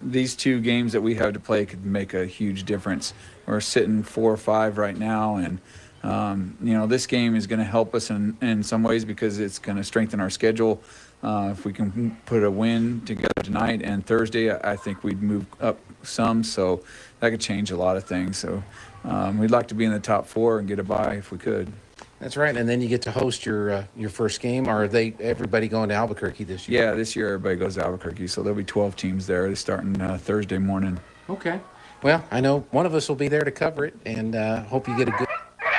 These two games that we have to play could make a huge difference. We're sitting 4-5 right now, and this game is going to help us in some ways because it's going to strengthen our schedule. If we can put a win together tonight and Thursday, I think we'd move up some, so that could change a lot of things. So we'd like to be in the top 4 and get a bye if we could. That's right, and then you get to host your first game. Are everybody going to Albuquerque this year? Yeah, this year everybody goes to Albuquerque, so there'll be 12 teams there starting Thursday morning. Okay. Well, I know one of us will be there to cover it, and hope you get a good...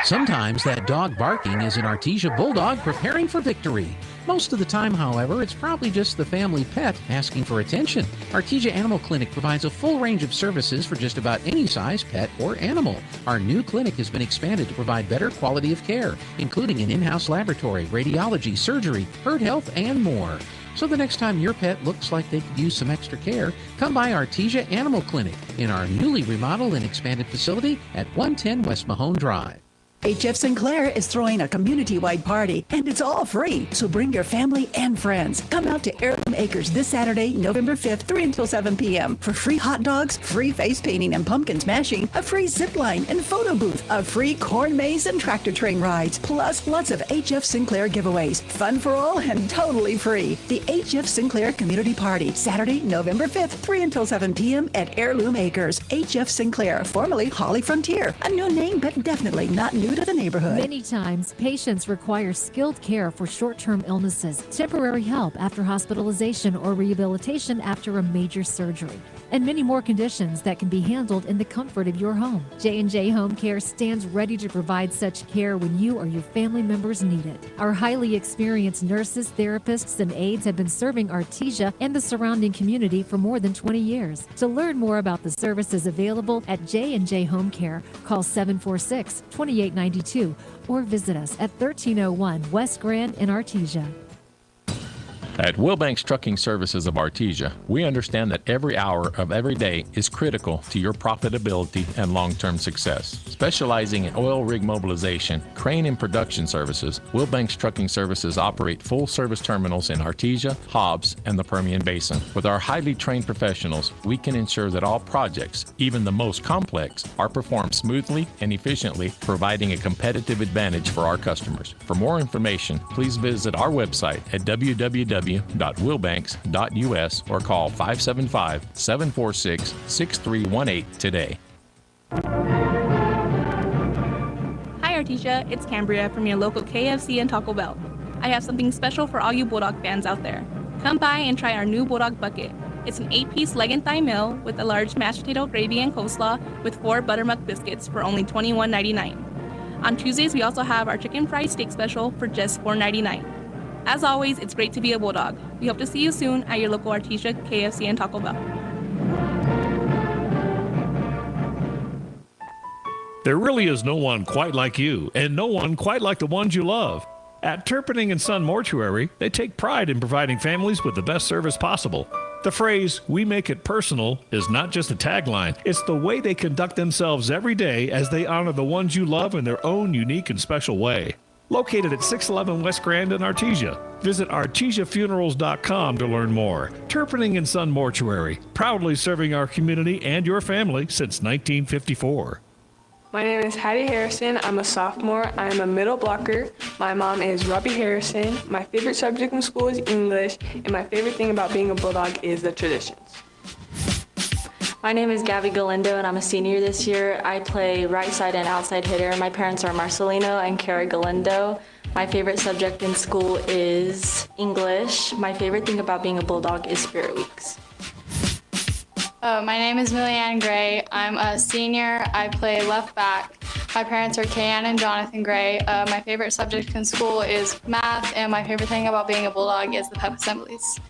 Sometimes that dog barking is an Artesia Bulldog preparing for victory. Most of the time, however, it's probably just the family pet asking for attention. Artesia Animal Clinic provides a full range of services for just about any size pet or animal. Our new clinic has been expanded to provide better quality of care, including an in-house laboratory, radiology, surgery, herd health, and more. So the next time your pet looks like they could use some extra care, come by Artesia Animal Clinic in our newly remodeled and expanded facility at 110 West Mahone Drive. HF Sinclair is throwing a community-wide party, and it's all free. So bring your family and friends. Come out to Heirloom Acres this Saturday, November 5th, 3 until 7 p.m. for free hot dogs, free face painting and pumpkin smashing, a free zip line and photo booth, a free corn maze and tractor train rides, plus lots of HF Sinclair giveaways. Fun for all and totally free. The HF Sinclair Community Party, Saturday, November 5th, 3 until 7 p.m. at Heirloom Acres. HF Sinclair, formerly Holly Frontier. A new name, but definitely not new to the neighborhood. Many times, patients require skilled care for short-term illnesses, temporary help after hospitalization or rehabilitation after a major surgery, and many more conditions that can be handled in the comfort of your home. J&J Home Care stands ready to provide such care when you or your family members need it. Our highly experienced nurses, therapists, and aides have been serving Artesia and the surrounding community for more than 20 years. To learn more about the services available at J&J Home Care, call 746-2892 or visit us at 1301 West Grand in Artesia. At Wilbanks Trucking Services of Artesia, we understand that every hour of every day is critical to your profitability and long-term success. Specializing in oil rig mobilization, crane and production services, Wilbanks Trucking Services operate full-service terminals in Artesia, Hobbs, and the Permian Basin. With our highly trained professionals, we can ensure that all projects, even the most complex, are performed smoothly and efficiently, providing a competitive advantage for our customers. For more information, please visit our website at www.wilbanks.us or call 575-746-6318 today. Hi Artesia, it's Cambria from your local KFC and Taco Bell. I have something special for all you Bulldog fans out there. Come by and try our new Bulldog Bucket. It's an 8-piece leg and thigh meal with a large mashed potato gravy and coleslaw with 4 buttermilk biscuits for only $21.99. On Tuesdays, we also have our chicken fried steak special for just $4.99. As always, it's great to be a Bulldog. We hope to see you soon at your local Artesia, KFC, and Taco Bell. There really is no one quite like you, and no one quite like the ones you love. At Turpinning & Son Mortuary, they take pride in providing families with the best service possible. The phrase, "we make it personal," is not just a tagline. It's the way they conduct themselves every day as they honor the ones you love in their own unique and special way. Located at 611 West Grand in Artesia. Visit artesiafunerals.com to learn more. Turpinning & Son Mortuary, proudly serving our community and your family since 1954. My name is Hattie Harrison. I'm a sophomore. I'm a middle blocker. My mom is Robbie Harrison. My favorite subject in school is English, and my favorite thing about being a Bulldog is the traditions. My name is Gabby Galindo, and I'm a senior this year. I play right side and outside hitter. My parents are Marcelino and Kara Galindo. My favorite subject in school is English. My favorite thing about being a Bulldog is Spirit Weeks. My name is Millieanne Gray. I'm a senior. I play left back. My parents are Kayann and Jonathan Gray. My favorite subject in school is math, and my favorite thing about being a Bulldog is the pep assemblies.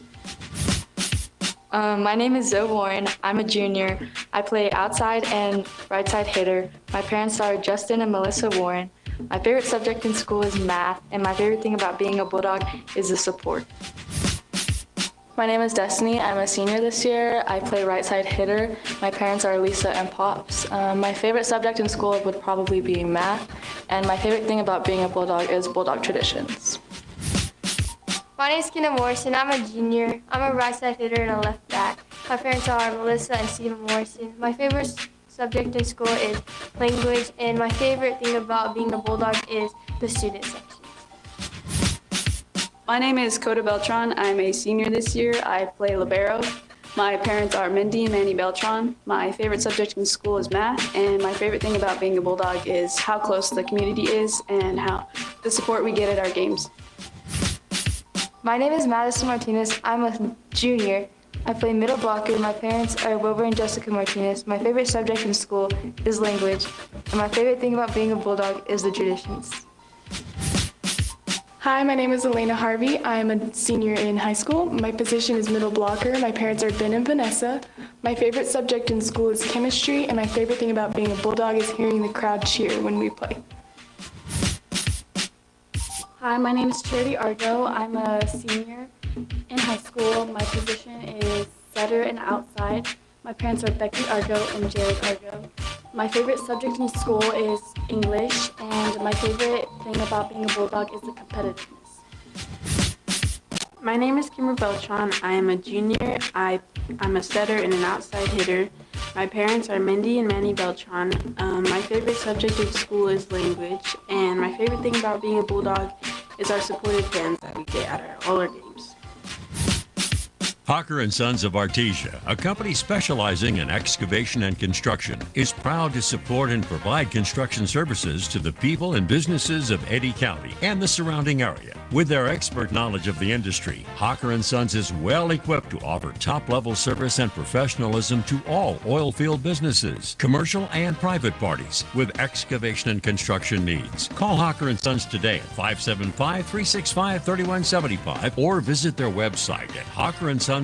My name is Zoe Warren. I'm a junior. I play outside and right side hitter. My parents are Justin and Melissa Warren. My favorite subject in school is math, and my favorite thing about being a Bulldog is the support. My name is Destiny. I'm a senior this year. I play right side hitter. My parents are Lisa and Pops. My favorite subject in school would probably be math, and my favorite thing about being a Bulldog is Bulldog traditions. My name is Kenna Morrison. I'm a junior. I'm a right side hitter and a left back. My parents are Melissa and Stephen Morrison. My favorite subject in school is language, and my favorite thing about being a Bulldog is the student section. My name is Coda Beltran. I'm a senior this year. I play libero. My parents are Mindy and Manny Beltran. My favorite subject in school is math, and my favorite thing about being a Bulldog is how close the community is and how the support we get at our games. My name is Madison Martinez. I'm a junior. I play middle blocker. My parents are Wilbur and Jessica Martinez. My favorite subject in school is language, and my favorite thing about being a Bulldog is the traditions. Hi, my name is Elena Harvey. I am a senior in high school. My position is middle blocker. My parents are Ben and Vanessa. My favorite subject in school is chemistry, and my favorite thing about being a Bulldog is hearing the crowd cheer when we play. Hi, my name is Charity Argo. I'm a senior in high school. My position is setter and outside. My parents are Becky Argo and Jared Argo. My favorite subject in school is English, and my favorite thing about being a Bulldog is the competitiveness. My name is Kimber Beltran. I am a junior. I'm a setter and an outside hitter. My parents are Mindy and Manny Beltran. My favorite subject in school is language, and my favorite thing about being a Bulldog is our supportive fans that we get at all our games. Hawker & Sons of Artesia, a company specializing in excavation and construction, is proud to support and provide construction services to the people and businesses of Eddy County and the surrounding area. With their expert knowledge of the industry, Hawker & Sons is well equipped to offer top-level service and professionalism to all oil field businesses, commercial and private parties with excavation and construction needs. Call Hawker & Sons today at 575-365-3175 or visit their website at hawkerandsons.com.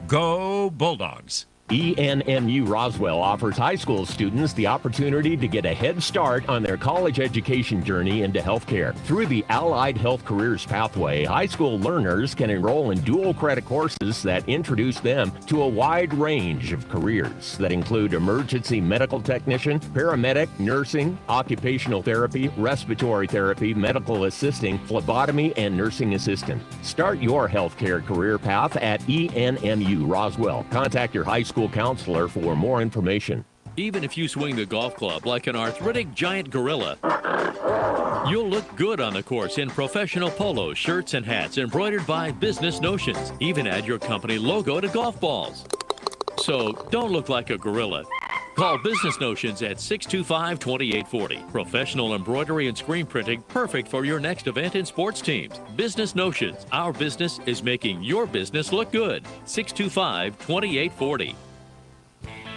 Go Bulldogs! ENMU Roswell offers high school students the opportunity to get a head start on their college education journey into healthcare. Through the Allied Health Careers Pathway, high school learners can enroll in dual credit courses that introduce them to a wide range of careers that include emergency medical technician, paramedic, nursing, occupational therapy, respiratory therapy, medical assisting, phlebotomy, and nursing assistant. Start your healthcare career path at ENMU Roswell. Contact your high school counselor for more information. Even if you swing the golf club like an arthritic giant gorilla, you'll look good on the course in professional polos, shirts, and hats embroidered by Business Notions. Even add your company logo to golf balls. So don't look like a gorilla. Call Business Notions at 625-2840. Professional embroidery and screen printing, perfect for your next event and sports teams. Business Notions. Our business is making your business look good. 625-2840.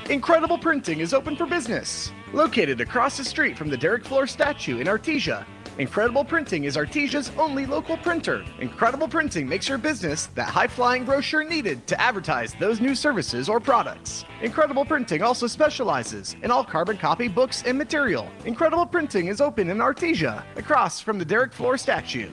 Incredible Printing is open for business. Located across the street from the Derek Floor statue in Artesia, Incredible Printing is Artesia's only local printer. Incredible Printing makes your business that high-flying brochure needed to advertise those new services or products. Incredible Printing also specializes in all carbon copy books and material. Incredible Printing is open in Artesia, across from the Derek Floor statue.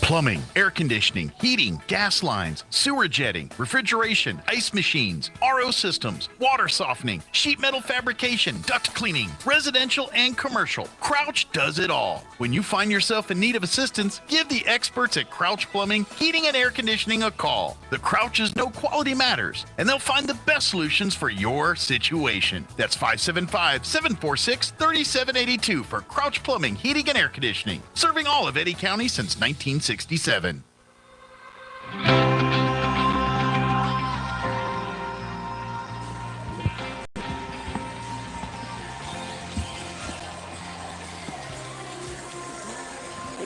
Plumbing, air conditioning, heating, gas lines, sewer jetting, refrigeration, ice machines, RO systems, water softening, sheet metal fabrication, duct cleaning, residential and commercial. Crouch does it all. When you find yourself in need of assistance, give the experts at Crouch Plumbing, Heating and Air Conditioning a call. The Crouches know quality matters, and they'll find the best solutions for your situation. That's 575-746-3782 for Crouch Plumbing, Heating and Air Conditioning, serving all of Eddy County since 1967. Good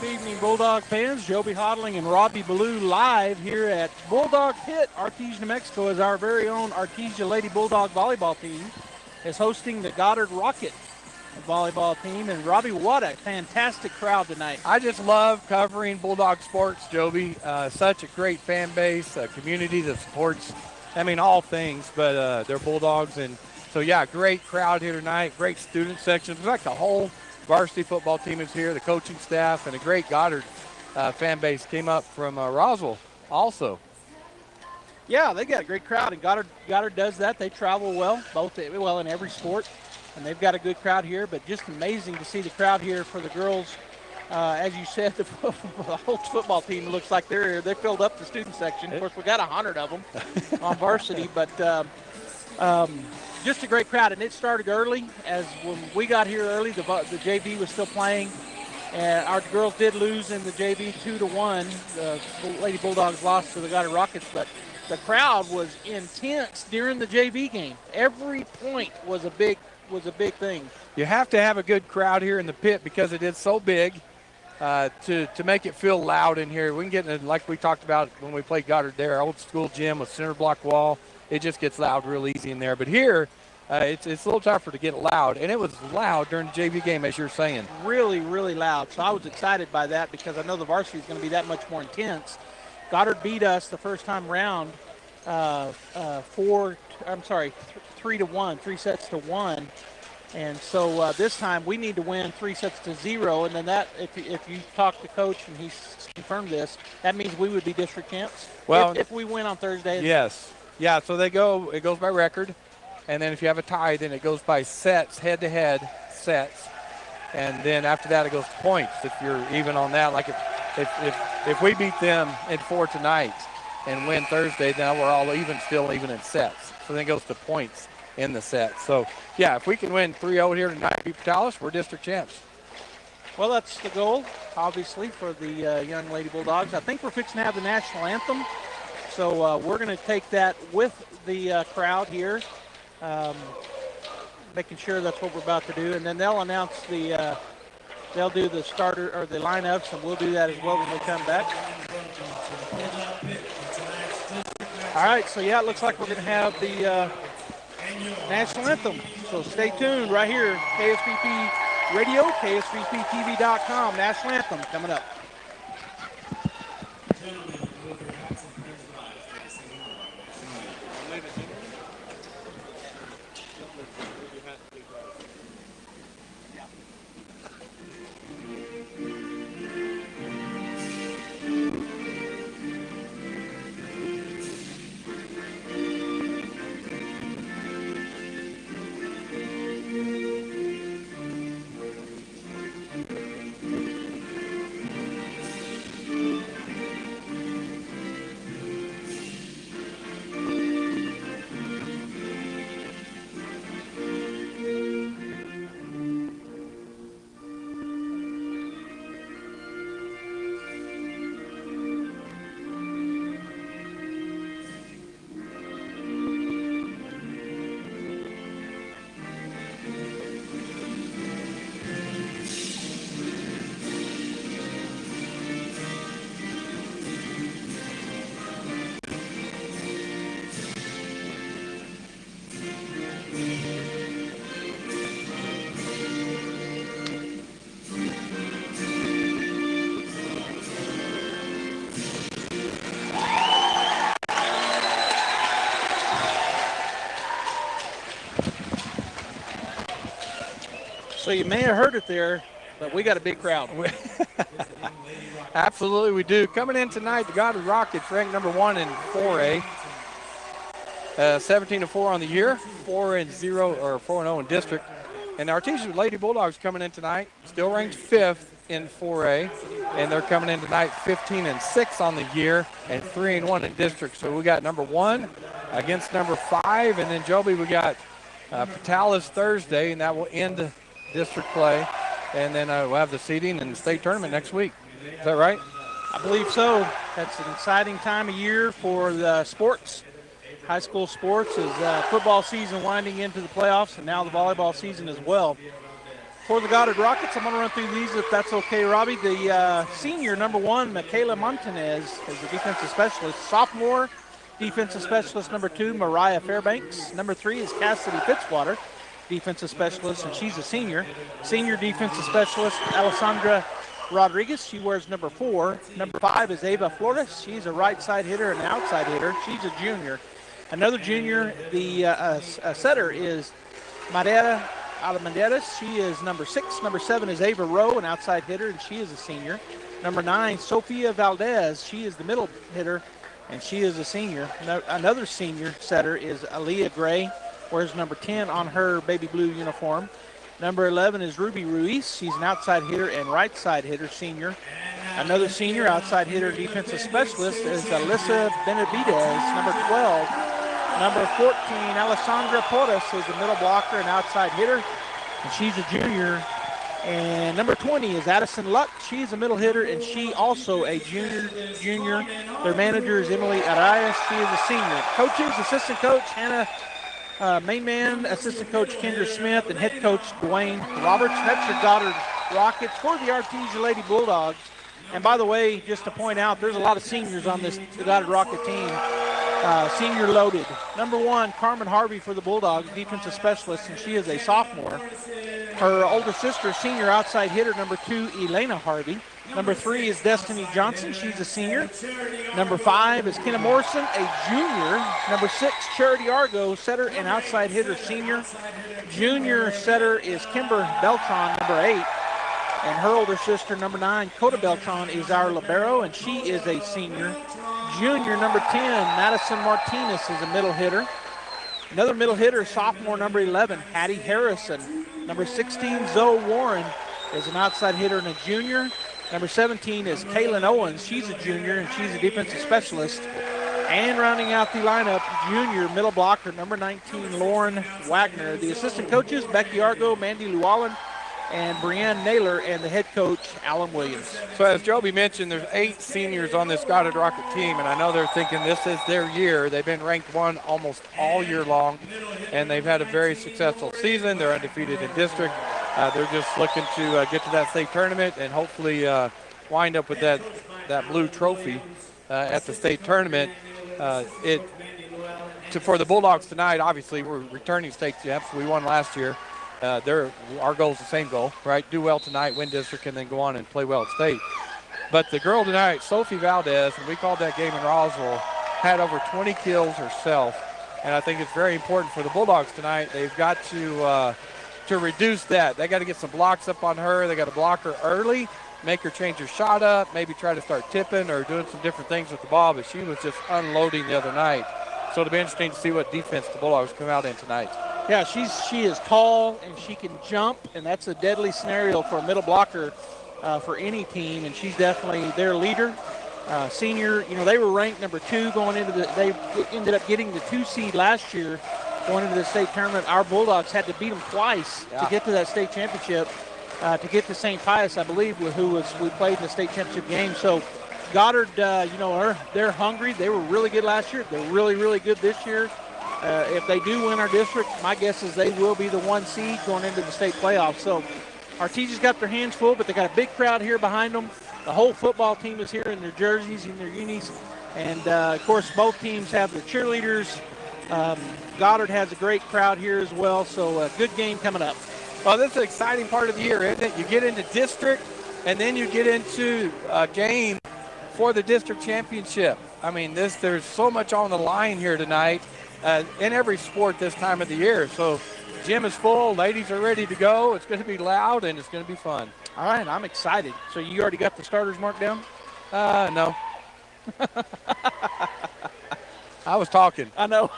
evening, Bulldog fans. Joby Hodling and Robbie Ballou live here at Bulldog Pit, Artesia, New Mexico, as our very own Artesia Lady Bulldog volleyball team is hosting the Goddard Rocket volleyball team. And Robbie, what a fantastic crowd tonight. I just love covering Bulldog sports, Joby. Such a great fan base, a community that supports, all things, but they're Bulldogs. And so, yeah, great crowd here tonight, great student section. It's like the whole varsity football team is here, the coaching staff, and a great Goddard fan base came up from Roswell also. Yeah, they got a great crowd, and Goddard does that. They travel well, in every sport. And they've got a good crowd here, but just amazing to see the crowd here for the girls As you said, the whole football team looks like they filled up the student section. Of course, we got 100 of them on varsity, but just a great crowd. And it started early. As when we got here early, the JV was still playing, and our girls did lose in the JV 2-1. The Lady Bulldogs lost to the Goddard Rockets, but the crowd was intense during the JV game. Every point was a big thing. You have to have a good crowd here in the pit because it is so big. To make it feel loud in here. We can get in, like we talked about when we played Goddard there, our old school gym with center block wall. It just gets loud real easy in there. But here, it's a little tougher to get loud. And it was loud during the JV game, as you're saying. Really, really loud. So I was excited by that because I know the varsity is going to be that much more intense. Goddard beat us the first time round 3-1, 3 sets to 1. And so this time we need to win 3 sets to 0, and then that, if you talk to coach and he's confirmed this, that means we would be district champs. Well, if we win on Thursday. Yes, yeah. So it goes by record, and then if you have a tie, then it goes by sets, head-to-head sets, and then after that it goes to points. If you're even on that, like if we beat them in 4 tonight and win Thursday, then we're all still even in sets. So then it goes to points in the set. So, yeah, if we can win 3-0 here tonight, beat Portales, we're district champs. Well, that's the goal, obviously, for the young Lady Bulldogs. I think we're fixing to have the national anthem. So we're going to take that with the crowd here, making sure that's what we're about to do. And then they'll announce they'll do the starter or the lineups, and we'll do that as well when we come back. All right, so yeah, it looks like we're going to have the national anthem. So stay tuned right here, KSVP Radio, KSVPTV.com, national anthem coming up. So you may have heard it there, but we got a big crowd. Absolutely, we do. Coming in tonight, the Goddard Rockets ranked number 1 in 4A, 17-4 on the year, 4-0 in district. And the Artesia Lady Bulldogs coming in tonight, still ranked 5th in 4A, and they're coming in tonight 15-6 on the year and 3-1 in district. So we got number 1 against number 5, and then Joby, we got Portales Thursday, and that will end district play, and then we'll have the seeding and the state tournament next week. Is that right? I believe so. That's an exciting time of year for the sports. High school sports is football season winding into the playoffs, and now the volleyball season as well. For the Goddard Rockets, I'm going to run through these if that's okay, Robbie. The senior, number 1, Michaela Montanez, is the defensive specialist. Sophomore, defensive specialist, number 2, Mariah Fairbanks. Number 3 is Cassidy Fitzwater, defensive specialist, and she's a senior. Senior defensive specialist, Alessandra Rodriguez. She wears number 4. Number 5 is Ava Flores. She's a right side hitter and an outside hitter. She's a junior. Another junior, the setter is Maria Alamanderas. She is number 6. Number 7 is Ava Rowe, an outside hitter, and she is a senior. Number 9, Sofia Valdez. She is the middle hitter, and she is a senior. Another senior setter is Aaliyah Gray, wears number 10 on her baby blue uniform. Number 11 is Ruby Ruiz. She's an outside hitter and right side hitter, senior. Another senior outside hitter, defensive specialist is Alyssa Benavidez, number 12. Number 14, Alessandra Porras, is a middle blocker and outside hitter, and she's a junior. And number 20 is Addison Luck. She's a middle hitter, and she also a junior. Their manager is Emily Arias. She is a senior. Coaches, assistant coach Hannah main man, assistant coach Kendra Smith, and head coach Dwayne Roberts. That's your Goddard Rockets for the Artesia Lady Bulldogs. And by the way, just to point out, there's a lot of seniors on this Goddard Rocket team. Senior loaded. Number 1, Carmen Harvey for the Bulldogs, defensive specialist, and she is a sophomore. Her older sister, senior outside hitter, number 2, Elena Harvey. Number 3 is Destiny Johnson. She's a senior. Number 5 is Kenna Morrison, a junior. Number 6, Charity Argo, setter and outside hitter, senior. Junior setter is Kimber Beltran, number 8. And her older sister, number 9, Coda Beltran, is our libero, and she is a senior. Junior, number 10, Madison Martinez, is a middle hitter. Another middle hitter, sophomore, number 11, Hattie Harrison. Number 16, Zoe Warren, is an outside hitter and a junior. Number 17 is Kaylin Owens. She's a junior, and she's a defensive specialist. And rounding out the lineup, junior middle blocker, number 19, Lauren Wagner. The assistant coaches, Becky Argo, Mandy Llewellyn, and Brianne Naylor, and the head coach, Alan Williams. So as Joby mentioned, there's 8 seniors on this Goddard Rocket team, and I know they're thinking this is their year. They've been ranked 1 almost all year long, and they've had a very successful season. They're undefeated in district. They're just looking to get to that state tournament and hopefully wind up with that blue trophy at the state tournament. For the Bulldogs tonight, obviously, we're returning state champs. We won last year. Our goal is the same goal, right? Do well tonight, win district, and then go on and play well at state. But the girl tonight, Sophie Valdez, and we called that game in Roswell, had over 20 kills herself. And I think it's very important for the Bulldogs tonight. They've got to reduce that. They got to get some blocks up on her. They got to block her early, make her change her shot up, maybe try to start tipping or doing some different things with the ball. But she was just unloading the other night. So it'll be interesting to see what defense the Bulldogs come out in tonight. Yeah, she is tall and she can jump, and that's a deadly scenario for a middle blocker for any team, and she's definitely their leader. Senior, they were ranked number 2 going into they ended up getting the 2 seed last year going into the state tournament. Our Bulldogs had to beat them twice to get to that state championship, to get to St. Pius, I believe, we played in the state championship game. So Goddard, they're hungry. They were really good last year. They're really, really good this year. If they do win our district, my guess is they will be the 1 seed going into the state playoffs. So Artesia's got their hands full, but they got a big crowd here behind them. The whole football team is here in their jerseys and their unis. And, of course, both teams have their cheerleaders. Goddard has a great crowd here as well. So a good game coming up. Well, this is an exciting part of the year, isn't it? You get into district, and then you get into a game for the district championship. I mean, there's so much on the line here tonight. In every sport this time of the year. So gym is full, ladies are ready to go. It's going to be loud and it's going to be fun. All right, I'm excited. So you already got the starters marked down? No. I was talking. I know.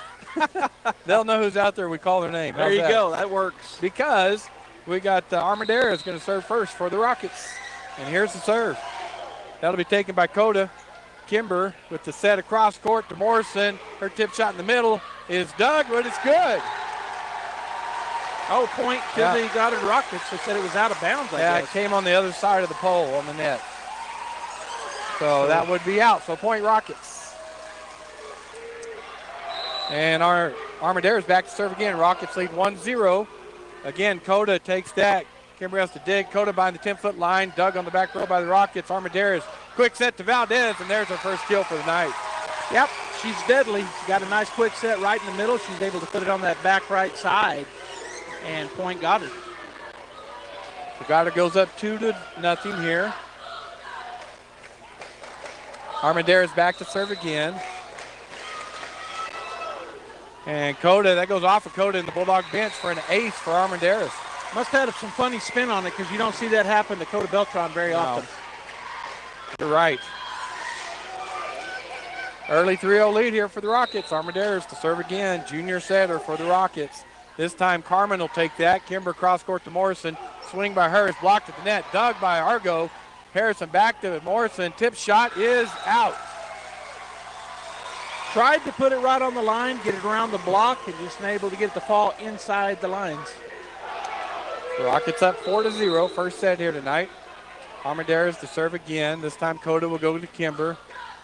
They'll know who's out there. We call their name. There you go. That works. Because we got Armadera is going to serve first for the Rockets. And here's the serve. That'll be taken by Coda. Kimber with the set across court to Morrison. Her tip shot in the middle is dug, but it's good. Oh, point to the Goddard Rockets. They said it was out of bounds, I guess. It came on the other side of the pole on the net. So that would be out. So point Rockets. And our Armadera's back to serve again. Rockets lead 1-0. Again, Coda takes that. Kimber has to dig. Coda behind the 10-foot line. Dug on the back row by the Rockets. Armadera's quick set to Valdez, and there's her first kill for the night. Yep, she's deadly. She got a nice quick set right in the middle. She's able to put it on that back right side and point Goddard. So Goddard goes up 2-0 here. Armadera's back to serve again. And Coda, that goes off of Coda in the Bulldog bench for an ace for Armadera's. Must have had some funny spin on it because you don't see that happen to Coda Beltran very often. You're right. Early 3-0 lead here for the Rockets. Armadera's to serve again. Junior setter for the Rockets. This time Carmen will take that. Kimber cross court to Morrison. Swing by her is blocked at the net. Dug by Argo. Harrison back to Morrison. Tip shot is out. Tried to put it right on the line, get it around the block, and just able to get it to fall inside the lines. The Rockets up 4-0. First set here tonight. Armendariz to serve again. This time Coda will go to Kimber.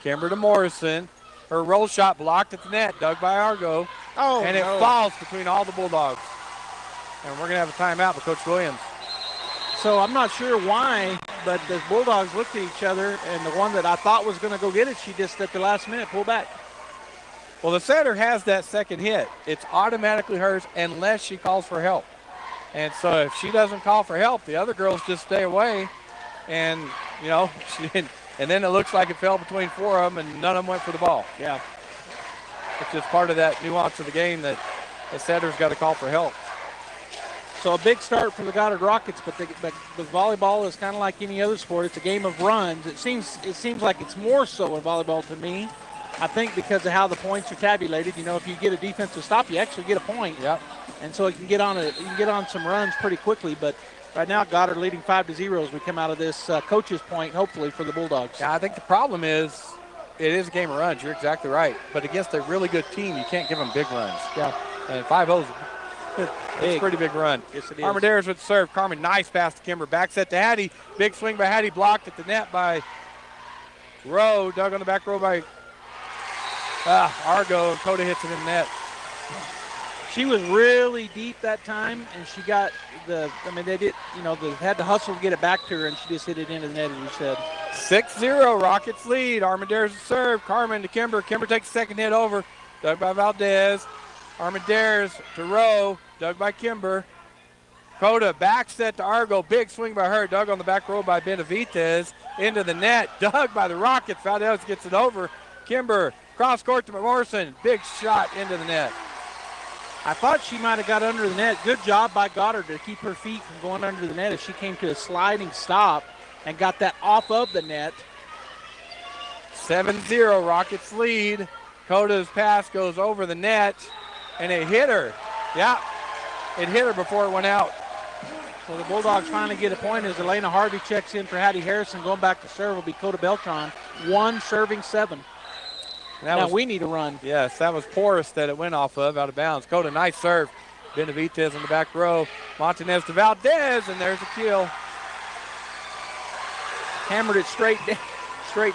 Kimber to Morrison. Her roll shot blocked at the net. Dug by Argo. Oh, and it falls between all the Bulldogs. And we're going to have a timeout with Coach Williams. So I'm not sure why, but the Bulldogs looked at each other, and the one that I thought was going to go get it, she just at the last minute pulled back. Well, the setter has that second hit. It's automatically hers unless she calls for help. And so if she doesn't call for help, the other girls just stay away. And, you know, and then it looks like it fell between four of them, and none of them went for the ball. Yeah. It's just part of that nuance of the game that the setter's got to call for help. So a big start for the Goddard Rockets, but volleyball is kind of like any other sport. It's a game of runs. It seems like it's more so in volleyball to me. I think because of how the points are tabulated. You know, if you get a defensive stop, you actually get a point. Yep. And so you can get on some runs pretty quickly. But right now, Goddard leading 5-0 as we come out of this coach's point, hopefully for the Bulldogs. Yeah, I think the problem is it is a game of runs. You're exactly right. But against a really good team, you can't give them big runs. Yeah. And 5-0 it's a pretty big run. Yes, it is. Armendariz with the serve. Carmen, nice pass to Kimber. Back set to Hattie. Big swing by Hattie, blocked at the net by Rowe. Dug on the back row by Argo. And Coda hits it in the net. She was really deep that time, and she got they had to hustle to get it back to her, and she just hit it into the net, as you said. 6-0, Rockets lead. Armendariz to serve. Carmen to Kimber. Kimber takes the second hit over. Dug by Valdez. Armendariz to Rowe. Dug by Kimber. Coda back set to Argo. Big swing by her. Dug on the back row by Benavidez. Into the net. Dug by the Rockets. Valdez gets it over. Kimber cross court to Morrison. Big shot into the net. I thought she might have got under the net. Good job by Goddard to keep her feet from going under the net as she came to a sliding stop and got that off of the net. 7-0, Rockets lead. Coda's pass goes over the net, and it hit her. Yeah, it hit her before it went out. So the Bulldogs finally get a point as Elena Harvey checks in for Hattie Harrison. Going back to serve will be Coda Beltran. 1 serving 7. Now we need a run. Yes, that was porous that it went off of, out of bounds. Coda, nice serve. Benavidez in the back row. Montanez to Valdez, and there's a kill. Hammered it straight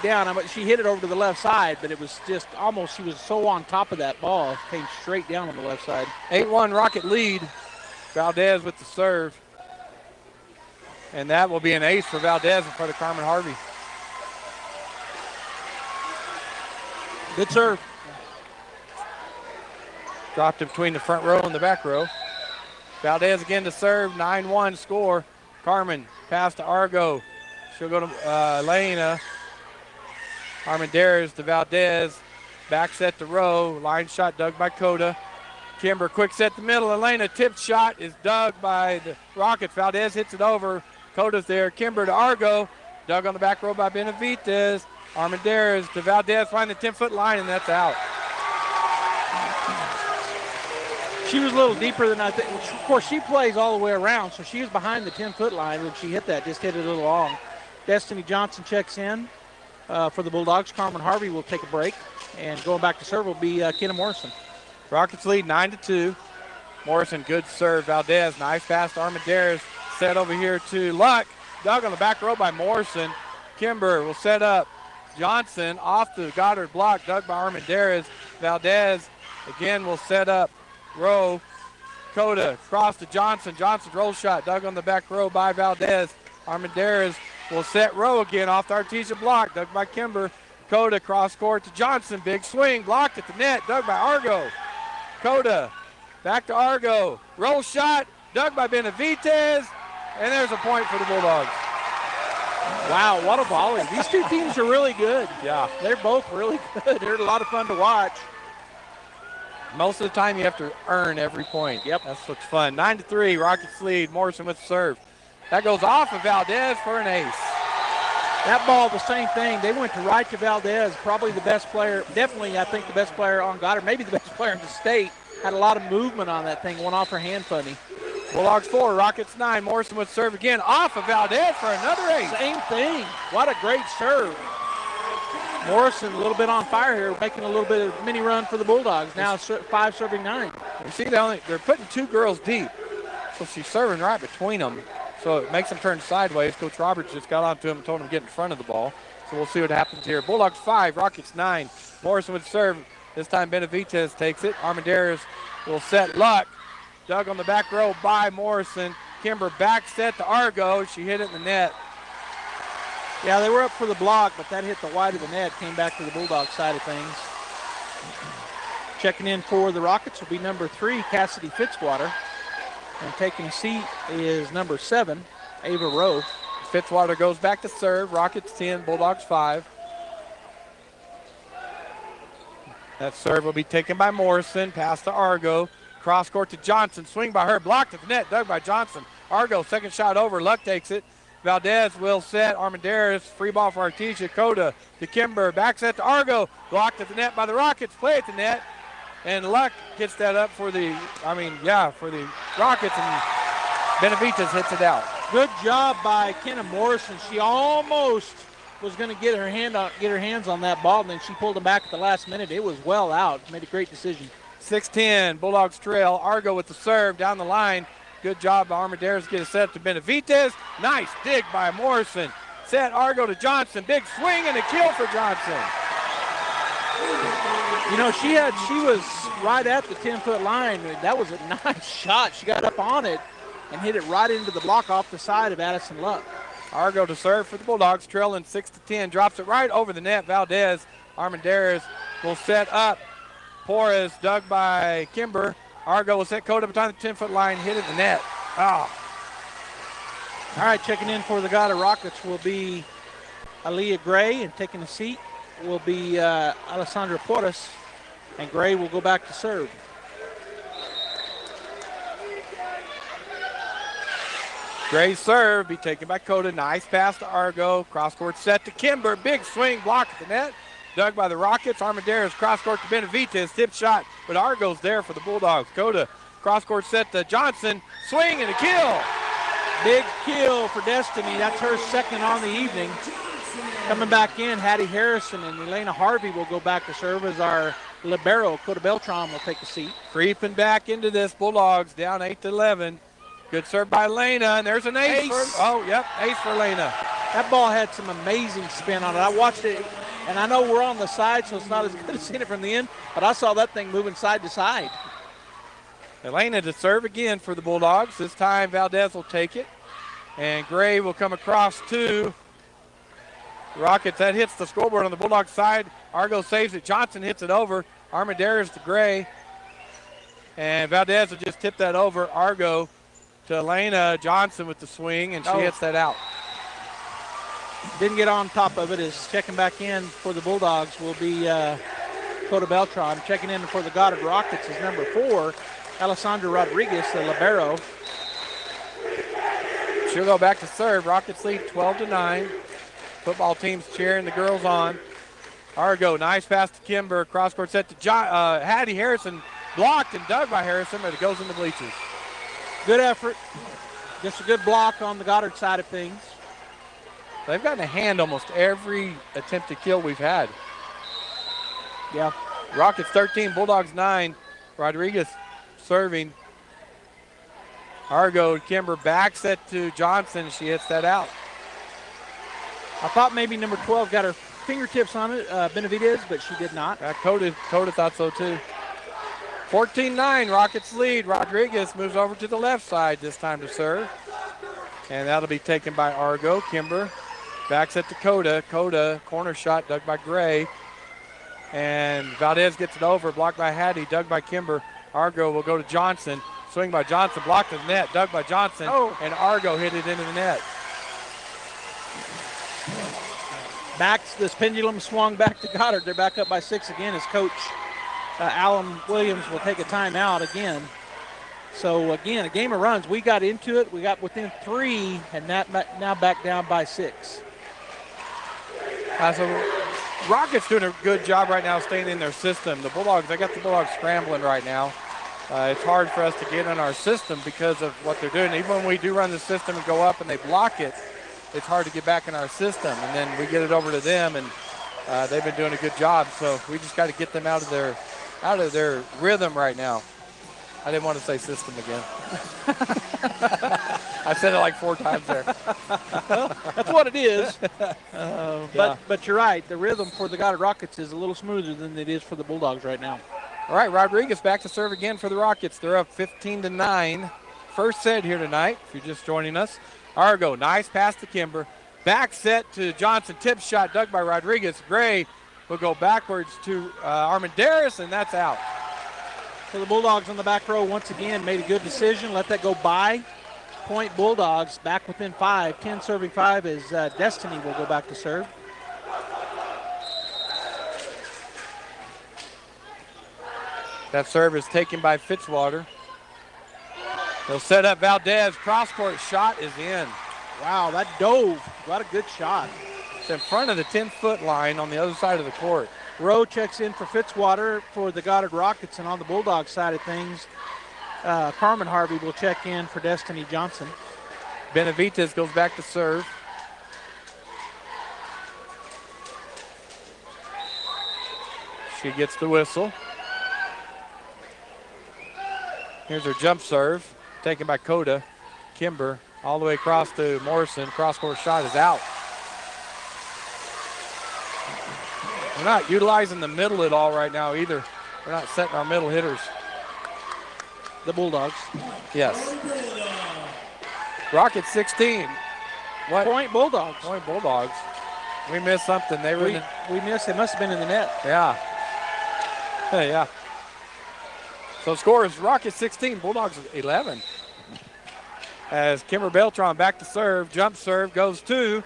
down. I mean, she hit it over to the left side, but it was just almost, she was so on top of that ball. It came straight down on the left side. 8-1 Rocket lead. Valdez with the serve. And that will be an ace for Valdez in front of Carmen Harvey. Good serve. Dropped it between the front row and the back row. Valdez again to serve. 9-1 score. Carmen pass to Argo. She'll go to Elena. Armendariz to Valdez. Back set to Rowe. Line shot dug by Coda. Kimber quick set to middle. Elena tipped shot is dug by the Rockets. Valdez hits it over. Coda's there. Kimber to Argo. Dug on the back row by Benavidez. Armendariz to Valdez, find the 10-foot line, and that's out. She was a little deeper than I think. Of course, she plays all the way around, so she was behind the 10-foot line when she hit that, just hit it a little long. Destiny Johnson checks in for the Bulldogs. Carmen Harvey will take a break, and going back to serve will be Kenna Morrison. Rockets lead 9-2. Morrison, good serve. Valdez, nice pass to Armendariz. Set over here to Luck. Dug on the back row by Morrison. Kimber will set up. Johnson off the Goddard block, dug by Armendariz. Valdez again will set up Rowe. Coda cross to Johnson. Johnson's roll shot, dug on the back row by Valdez. Armendariz will set Rowe again off the Artesia block, dug by Kimber. Coda cross court to Johnson. Big swing, blocked at the net, dug by Argo. Coda back to Argo. Roll shot, dug by Benavidez. And there's a point for the Bulldogs. Wow, what a volley. These two teams are really good. Yeah. They're both really good. They're a lot of fun to watch. Most of the time you have to earn every point. Yep. That's what's fun. 9-3, Rockets lead. Morrison with the serve. That goes off of Valdez for an ace. That ball, the same thing. They went to right to Valdez, probably the best player, definitely I think the best player on Goddard, maybe the best player in the state. Had a lot of movement on that thing. Went off her hand funny. Bulldogs 4, Rockets 9. Morrison with serve again. Off of Valdez for another ace. Same thing. What a great serve. Morrison a little bit on fire here, making a little bit of mini run for the Bulldogs. Now 5 serving 9. You see, they're putting 2 girls deep. So she's serving right between them. So it makes them turn sideways. Coach Roberts just got onto him and told him to get in front of the ball. So we'll see what happens here. Bulldogs 5, Rockets 9. Morrison with serve. This time Benavidez takes it. Armendariz will set Luck. Dug on the back row by Morrison. Kimber back set to Argo. She hit it in the net. Yeah, they were up for the block, but that hit the wide of the net. Came back to the Bulldog side of things. Checking in for the Rockets will be number 3, Cassidy Fitzwater. And taking a seat is number 7, Ava Rowe. Fitzwater goes back to serve. Rockets 10, Bulldogs 5. That serve will be taken by Morrison. Pass to Argo. Cross court to Johnson. Swing by her. Blocked at the net. Dug by Johnson. Argo, second shot over. Luck takes it. Valdez will set. Armendariz. Free ball for Artesia. Coda to Kimber. Back set to Argo. Blocked at the net by the Rockets. Play at the net. And Luck gets that up for the Rockets. And Benavidez hits it out. Good job by Kenna Morrison. She almost was going to get her hands on that ball, and then she pulled them back at the last minute. It was well out. Made a great decision. 6-10, Bulldogs trail. Argo with the serve down the line. Good job by Armendariz. Get a set up to Benavidez. Nice dig by Morrison. Set Argo to Johnson. Big swing and a kill for Johnson. You know, she was right at the 10-foot line. That was a nice shot. She got up on it and hit it right into the block off the side of Addison Luck. Argo to serve for the Bulldogs, trailing 6-10. Drops it right over the net. Valdez. Armendariz will set up. Porras dug by Kimber. Argo will set Coda behind the 10-foot line, hit it in the net. Oh. All right, checking in for the Goddard Rockets will be Aaliyah Gray, and taking a seat will be Alessandra Porras, and Gray will go back to serve. Gray's serve be taken by Coda. Nice pass to Argo. Cross court set to Kimber. Big swing, block at the net. Dug by the Rockets. Armendariz cross court to Benavidez. Tip shot, but Argo's there for the Bulldogs. Coda cross court set to Johnson. Swing and a kill. Big kill for Destiny. That's her second on the evening. Coming back in, Hattie Harrison and Elena Harvey will go back to serve as our libero. Coda Beltran will take a seat. Creeping back into this. Bulldogs down 8-11. Good serve by Elena, and there's an ace. Ace for Elena. That ball had some amazing spin on it. I watched it, and I know we're on the side, so it's not as good as seeing it from the end, but I saw that thing moving side to side. Elena to serve again for the Bulldogs. This time Valdez will take it, and Gray will come across to Rockets. That hits the scoreboard on the Bulldogs side. Argo saves it. Johnson hits it over. Armendariz to Gray, and Valdez will just tip that over. Argo to Elena Johnson with the swing, and she hits that out. Didn't get on top of it. Is checking back in for the Bulldogs will be Coda Beltran. Checking in for the Goddard Rockets is number 4, Alessandra Rodriguez, the libero. She'll go back to serve. Rockets lead 12-9. Football team's cheering the girls on. Argo, nice pass to Kimber. Cross court set to Hattie Harrison. Blocked and dug by Harrison, but it goes in the bleachers. Good effort. Just a good block on the Goddard side of things. They've gotten a hand almost every attempt to kill we've had. Yeah. Rockets 13, Bulldogs 9. Rodriguez serving. Argo, Kimber back set to Johnson. She hits that out. I thought maybe number 12 got her fingertips on it, Benavidez, but she did not. Coda thought so too. 14-9, Rockets lead. Rodriguez moves over to the left side this time to serve. And that'll be taken by Argo. Kimber backs it to Coda. Coda, corner shot dug by Gray. And Valdez gets it over, blocked by Hattie, dug by Kimber. Argo will go to Johnson. Swing by Johnson, blocked in the net, dug by Johnson. And Argo hit it into the net. This pendulum swung back to Goddard. They're back up by 6 again as Coach Alan Williams will take a timeout again. So again, a game of runs. We got into it. We got within 3, and now back down by 6. So Rockets doing a good job right now staying in their system. The Bulldogs, they got the Bulldogs scrambling right now. it's hard for us to get in our system because of what they're doing. Even when we do run the system and go up and they block it, it's hard to get back in our system. And then we get it over to them, and they've been doing a good job. So we just got to get them out of their rhythm right now. I didn't want to say system again. I said it like 4 times there. Well, that's what it is. Yeah. But you're right. The rhythm for the Goddard Rockets is a little smoother than it is for the Bulldogs right now. All right, Rodriguez back to serve again for the Rockets. They're up 15-9. First set here tonight, if you're just joining us. Argo, nice pass to Kimber. Back set to Johnson. Tip shot dug by Rodriguez. Gray will go backwards to Armendariz, and that's out. So the Bulldogs on the back row once again made a good decision. Let that go by. Point Bulldogs back within 5. 10 serving 5 as Destiny will go back to serve. That serve is taken by Fitzwater. They'll set up Valdez. Cross-court shot is in. Wow, that dove. What a good shot. It's in front of the 10-foot line on the other side of the court. Rowe checks in for Fitzwater for the Goddard Rockets, and on the Bulldogs side of things, Carmen Harvey will check in for Destiny Johnson. Benavides goes back to serve. She gets the whistle. Here's her jump serve, taken by Coda. Kimber all the way across to Morrison. Cross-court shot is out. We're not utilizing the middle at all right now either. We're not setting our middle hitters. The Bulldogs. Yes. Rockets 16. What? Point Bulldogs. Point Bulldogs. We missed something. We missed. It must have been in the net. Yeah. Yeah. So score is Rockets 16, Bulldogs 11. As Kimber Beltran back to serve. Jump serve goes to.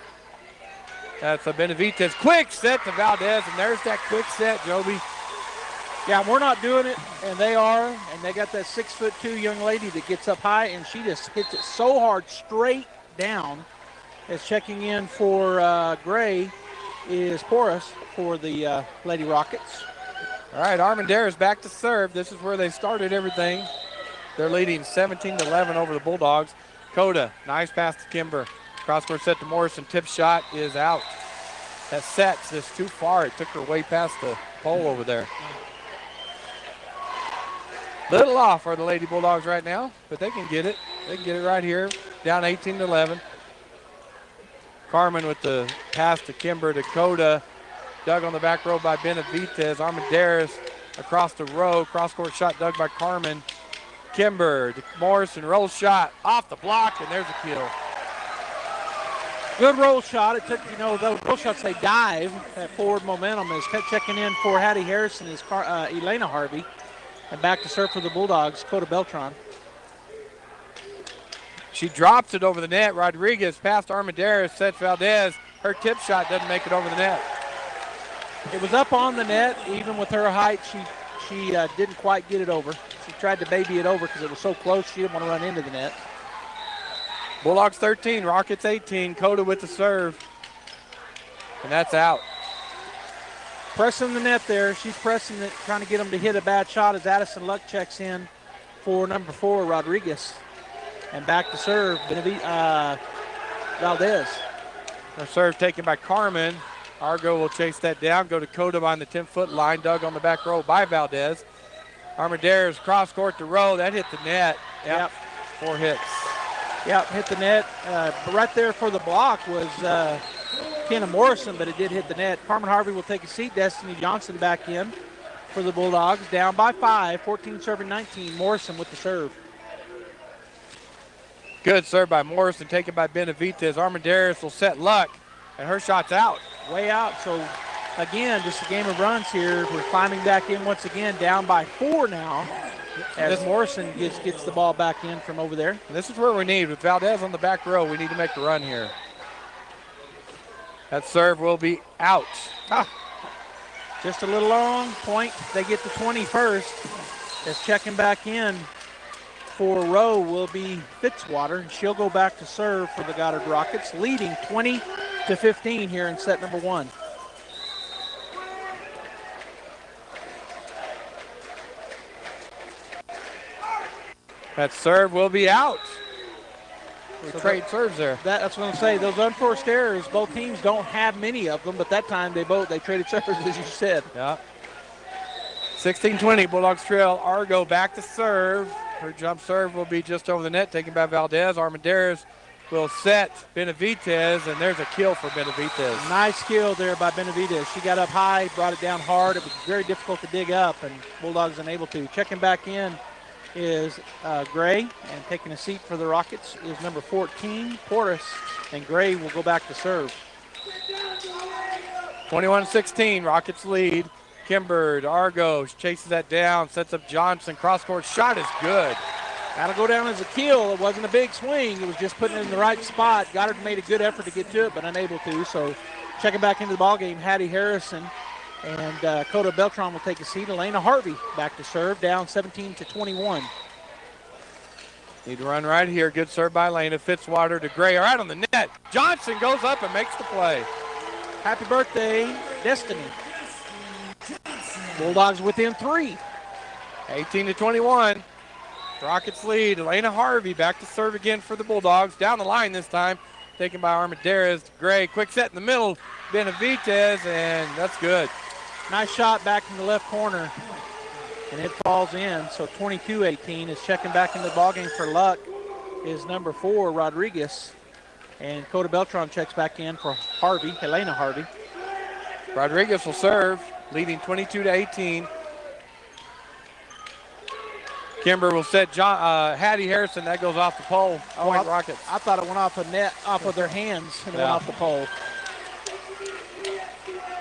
That's a Benavides. Quick set to Valdez, and there's that quick set, Joby. Yeah, we're not doing it, and they are. And they got that 6'2" young lady that gets up high, and she just hits it so hard straight down. As checking in for Gray is Porras for the Lady Rockets. All right, Armendariz back to serve. This is where they started everything. They're leading 17-11 over the Bulldogs. Coda, nice pass to Kimber. Cross-court set to Morrison. Tip shot is out. That set's just too far. It took her way past the pole over there. Little off for the Lady Bulldogs right now, but they can get it. They can get it right here. Down 18-11. Carmen with the pass to Kimber to Coda. Dug on the back row by Benavides. Armendariz across the row. Cross-court shot dug by Carmen. Kimber to Morrison. Roll shot off the block, and there's a kill. Good roll shot. It took, those roll shots, they dive. That forward momentum is checking in for Hattie Harrison is Elena Harvey. And back to serve for the Bulldogs, Coda Beltran. She drops it over the net. Rodriguez past Armendariz, sets Valdez. Her tip shot doesn't make it over the net. It was up on the net. Even with her height, she didn't quite get it over. She tried to baby it over because it was so close she didn't want to run into the net. Bulldogs 13, Rockets 18. Coda with the serve. And that's out. Pressing the net there. She's pressing it, trying to get them to hit a bad shot as Addison Luck checks in for number 4, Rodriguez. And back to serve, Valdez. Her serve taken by Carmen. Argo will chase that down, go to Coda on the 10-foot line. Dug on the back row by Valdez. Armendariz cross court to row. That hit the net. Yep. 4 hits. Yep, hit the net. Right there for the block was Kenna Morrison, but it did hit the net. Carmen Harvey will take a seat. Destiny Johnson back in for the Bulldogs. Down by 5, 14 serving 19. Morrison with the serve. Good serve by Morrison, taken by Benavides. Armendariz will set Luck, and her shot's out. Way out. So, again, just a game of runs here. We're climbing back in once again, down by 4 now. As Morrison gets the ball back in from over there. This is where we need. With Valdez on the back row, we need to make the run here. That serve will be out. Just a little long. Point. They get the 21st. As checking back in for Rowe will be Fitzwater. And she'll go back to serve for the Goddard Rockets, leading 20-15 here in set number 1. That serve will be out. We trade serves there. That's what I'm saying. Those unforced errors, both teams don't have many of them, but that time they traded serves, as you said. Yeah. 16-20, Bulldogs trail. Argo back to serve. Her jump serve will be just over the net, taken by Valdez. Armendariz will set Benavidez, and there's a kill for Benavidez. Nice kill there by Benavidez. She got up high, brought it down hard. It was very difficult to dig up, and Bulldogs unable to. Checking back in is Gray, and taking a seat for the Rockets is number 14, Porras, and Gray will go back to serve. 21-16, Rockets lead. Kimber to Argo, chases that down, sets up Johnson, cross-court shot is good. That'll go down as a kill. It wasn't a big swing. It was just putting it in the right spot. Goddard made a good effort to get to it, but unable to. So checking back into the ballgame, Hattie Harrison and Coda Beltran will take a seat. Elena Harvey back to serve, down 17-21. Need to run right here. Good serve by Elena. Fitzwater to Gray, right on the net. Johnson goes up and makes the play. Happy birthday, Destiny. Bulldogs within 3. 18-21. Rockets lead. Elena Harvey back to serve again for the Bulldogs. Down the line this time. Taken by Armendariz. Gray, quick set in the middle. Benavidez, and that's good. Nice shot back from the left corner, and it falls in. So 22-18 is checking back into the ballgame for Luck is number 4, Rodriguez. And Coda Beltran checks back in for Harvey, Elena Harvey. Rodriguez will serve, leading 22-18. Kimber will set Hattie Harrison. That goes off the pole. Point Rockets. I thought it went off the net, off of their hands, and it went off the pole.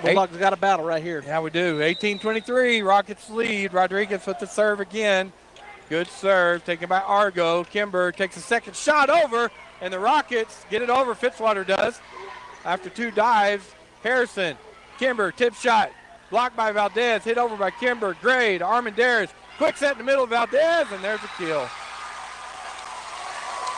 Bulldogs got a battle right here. Yeah, we do. 18-23, Rockets lead. Rodriguez with the serve again. Good serve, taken by Argo. Kimber takes a second shot over, and the Rockets get it over. Fitzwater does. After 2 dives, Harrison, Kimber, tip shot. Blocked by Valdez, hit over by Kimber. Gray to Armendariz. Quick set in the middle of Valdez, and there's a kill.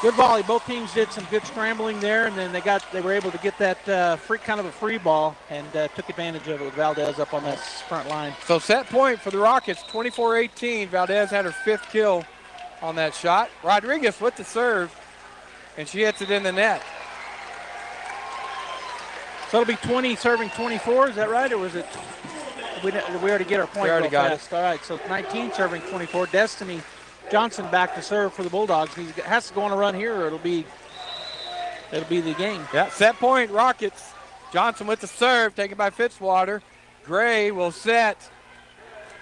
Good volley. Both teams did some good scrambling there, and then they were able to get that kind of a free ball and took advantage of it with Valdez up on that front line. So set point for the Rockets, 24-18. Valdez had her 5th kill on that shot. Rodriguez with the serve, and she hits it in the net. So it'll be 20 serving 24, is that right? Or was it? We already get our point. We already got it. All right, so 19 serving 24. Destiny Johnson back to serve for the Bulldogs. He has to go on a run here, or it'll be the game. Yeah, set point, Rockets. Johnson with the serve, taken by Fitzwater. Gray will set.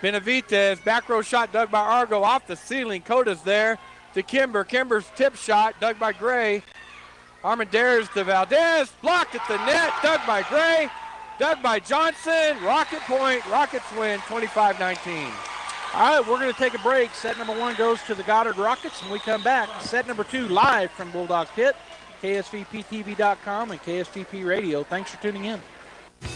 Benavidez, back row shot dug by Argo off the ceiling. Coda's there to Kimber. Kimber's tip shot dug by Gray. Armendariz to Valdez, blocked at the net, dug by Gray, dug by Johnson. Rocket point, Rockets win 25-19. All right, we're going to take a break. Set number 1 goes to the Goddard Rockets, and we come back. Set number 2 live from Bulldog Pit, KSVPTV.com and KSVP Radio. Thanks for tuning in.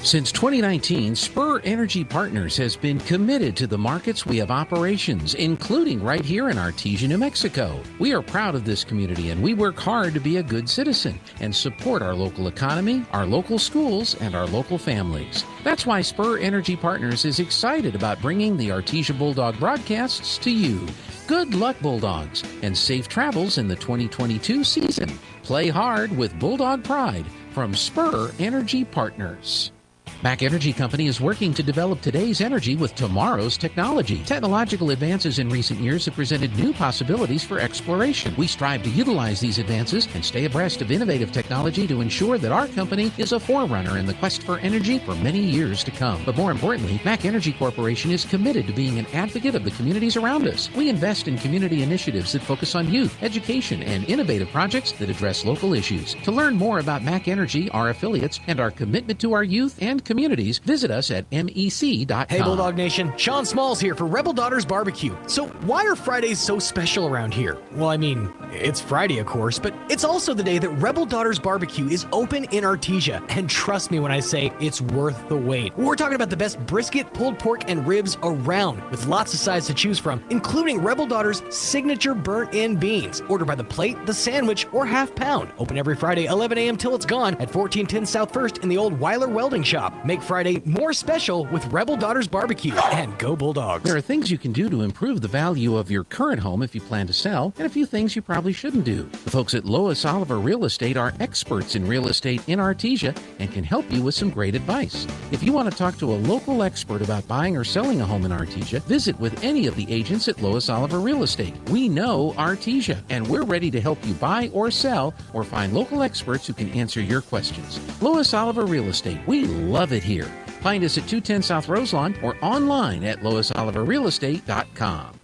Since 2019, Spur Energy Partners has been committed to the markets we have operations, including right here in Artesia, New Mexico. We are proud of this community, and we work hard to be a good citizen and support our local economy, our local schools, and our local families. That's why Spur Energy Partners is excited about bringing the Artesia Bulldog broadcasts to you. Good luck, Bulldogs, and safe travels in the 2022 season. Play hard with Bulldog Pride from Spur Energy Partners. Mac Energy Company is working to develop today's energy with tomorrow's technology. Technological advances in recent years have presented new possibilities for exploration. We strive to utilize these advances and stay abreast of innovative technology to ensure that our company is a forerunner in the quest for energy for many years to come. But more importantly, Mac Energy Corporation is committed to being an advocate of the communities around us. We invest in community initiatives that focus on youth, education, and innovative projects that address local issues. To learn more about Mac Energy, our affiliates, and our commitment to our youth and communities, visit us at mec.com. Hey Bulldog Nation, Sean Smalls here for Rebel Daughters Barbecue. So why are Fridays so special around here? Well, I mean, it's Friday of course, but it's also the day that Rebel Daughters Barbecue is open in Artesia. And trust me when I say it's worth the wait. We're talking about the best brisket, pulled pork, and ribs around, with lots of sides to choose from, including Rebel Daughters' signature burnt-in beans. Order by the plate, the sandwich, or half pound. Open every Friday 11 a.m. till it's gone at 1410 South 1st in the old Weiler Welding Shop. Make Friday more special with Rebel Daughters Barbecue, and go Bulldogs. There are things you can do to improve the value of your current home if you plan to sell, and a few things you probably shouldn't do. The folks at Lois Oliver Real Estate are experts in real estate in Artesia and can help you with some great advice. If you want to talk to a local expert about buying or selling a home in Artesia, visit with any of the agents at Lois Oliver Real Estate. We know Artesia, and we're ready to help you buy or sell or find local experts who can answer your questions. Lois Oliver Real Estate. We love it here. Find us at 210 South Roselawn or online at loisoliverrealestate.com.